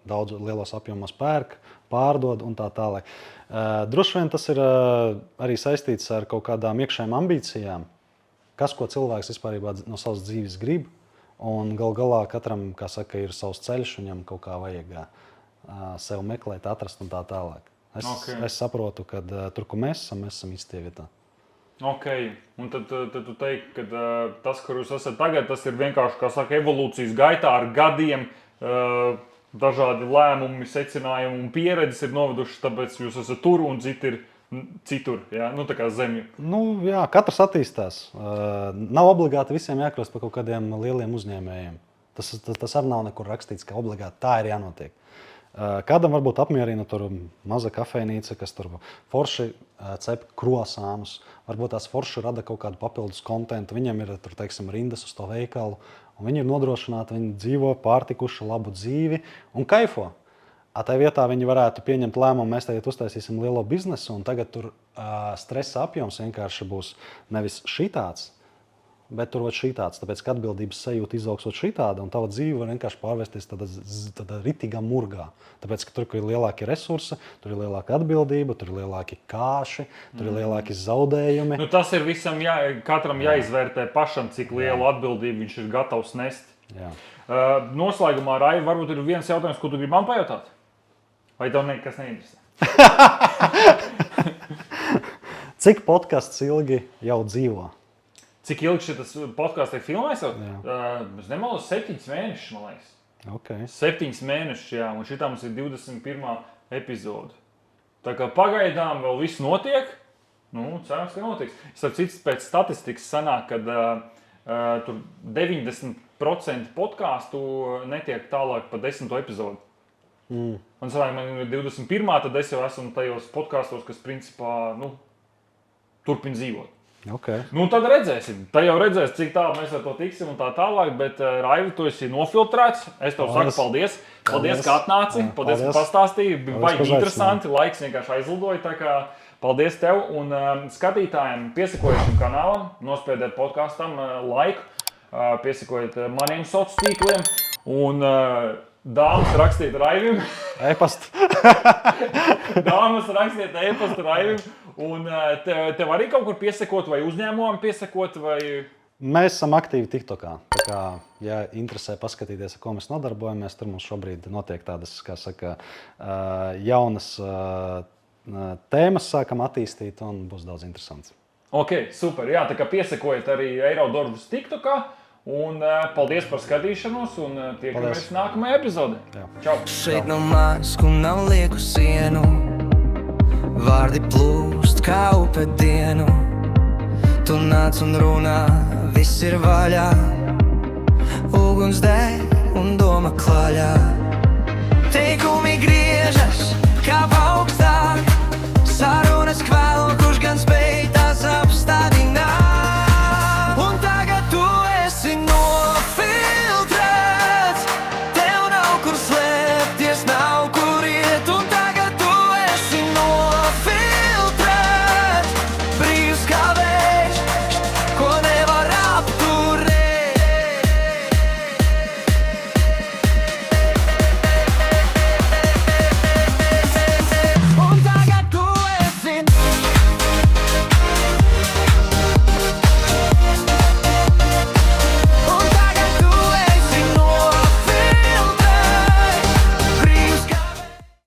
daudz lielos apjomos pērk, pārdod un tā tālāk. Droši vien tas ir arī saistīts ar kaut kādām iekšējām ambīcijām. Kas, ko cilvēks vispārībā no savas dzīves grib, un gal galā katram, kā saka, ir savs ceļš, viņam kaut kā vajag sev meklēt, atrast un tā tālāk. Es saprotu, ka tur, kur mēs esam īstie vietā. Ok, un tad tu teiksi, ka tas, kur jūs esat tagad, tas ir vienkārši, kā saka, evolūcijas gaitā ar gadiem, dažādi lēmumi, secinājumi un pieredzes ir noveduši, tāpēc jūs esat tur un citi ir citur, tā kā zemju. Katrs attīstās. Nav obligāti visiem jākļūst par kaut kādiem lieliem uzņēmējiem. Tas arī nav nekur rakstīts, ka obligāti tā ir jānotiek. Kādam varbūt apmierina tur maza kafejnīca, kas tur forši cep krosānus, varbūt tās forši rada kaut kādu papildus kontentu, viņiem ir tur, teiksim, rindas uz to veikalu, un viņi ir nodrošināti, viņi dzīvo pārtikuši labu dzīvi un kaifo. Tā vietā viņi varētu pieņemt lēmumu, mēs tagad uztaisīsim lielo biznesu, un tagad tur stresa apjoms vienkārši būs nevis šitāds, bet tur ir šitāds, tāpēc, ka atbildības sajūta izaugsot šitāda, un tava dzīve var vienkārši pārvērsties tādā ritīgā murgā. Tāpēc, ka tur ir lielāki resursi, tur ir lielāka atbildība, tur ir lielāki kāši, tur ir lielāki zaudējumi. Nu, tas ir visam, katram jāizvērtē pašam, cik lielu atbildību viņš ir gatavs nest. Jā. Noslēgumā, Raivi, varbūt ir viens jautājums, ko tu gribi man pajautāt? Vai tev nekas neinteresē? Cik podcasts ilgi jau dzīvo? Cik ilgi šis podcasts tiek filmēts? Es nemaldos, 7 mēnešus, man liekas. Okay. 7 mēnešus, jā, un šitā mums ir 21. epizode. Tā kā pagaidām vēl viss notiek, cerams, ka notiks. Starp citu, pēc statistikas sanāk, ka tur 90% podcastu netiek tālāk par 10. epizodu. Man sanāk, man ir 21. tad es jau esmu tajos podkastos, kas principā, turpina dzīvot. Okay. Tad redzēsim. Tā jau redzēs, cik tālu mēs ar to tiksim un tā tālāk, bet Raivi, tu esi nofiltrēts. Es tev saku paldies. Paldies, ka atnāci. Paldies, ka pastāstīji. Bija baigi interesanti. Laiks vienkārši aizlidoja. Tā kā paldies tev un skatītājiem. Piesakojiet šim kanālam, nospiediet podkastam laiku, piesakojiet maniem sociāliem tīkliem un dāmas rakstiet Raivim. E-pastu. Dāmas rakstiet e-pastu Raivim. Un tev arī kaut kur piesakot vai uzņēmumam piesakot? Vai... Mēs esam aktīvi TikTokā. Tā kā, ja interesē paskatīties, ar ko mēs nodarbojamies, tur mums šobrīd notiek tādas, kā saka, jaunas tēmas sākam attīstīt un būs daudz interesants. Ok, super. Jā, tā kā piesakojiet arī Eirodorfus TikTokā. Un paldies par skatīšanos un tiekamies nākamajā epizodē. Čau! Šeit nav masku, nav lieku sienu, vārdi plūst kā upe dienu. Tu nāc un runā, viss ir vaļā, uguns deg un doma klaļā. Teikumi griežas kā augstāk, sarunas kvēlo, kurš gan spēj tā.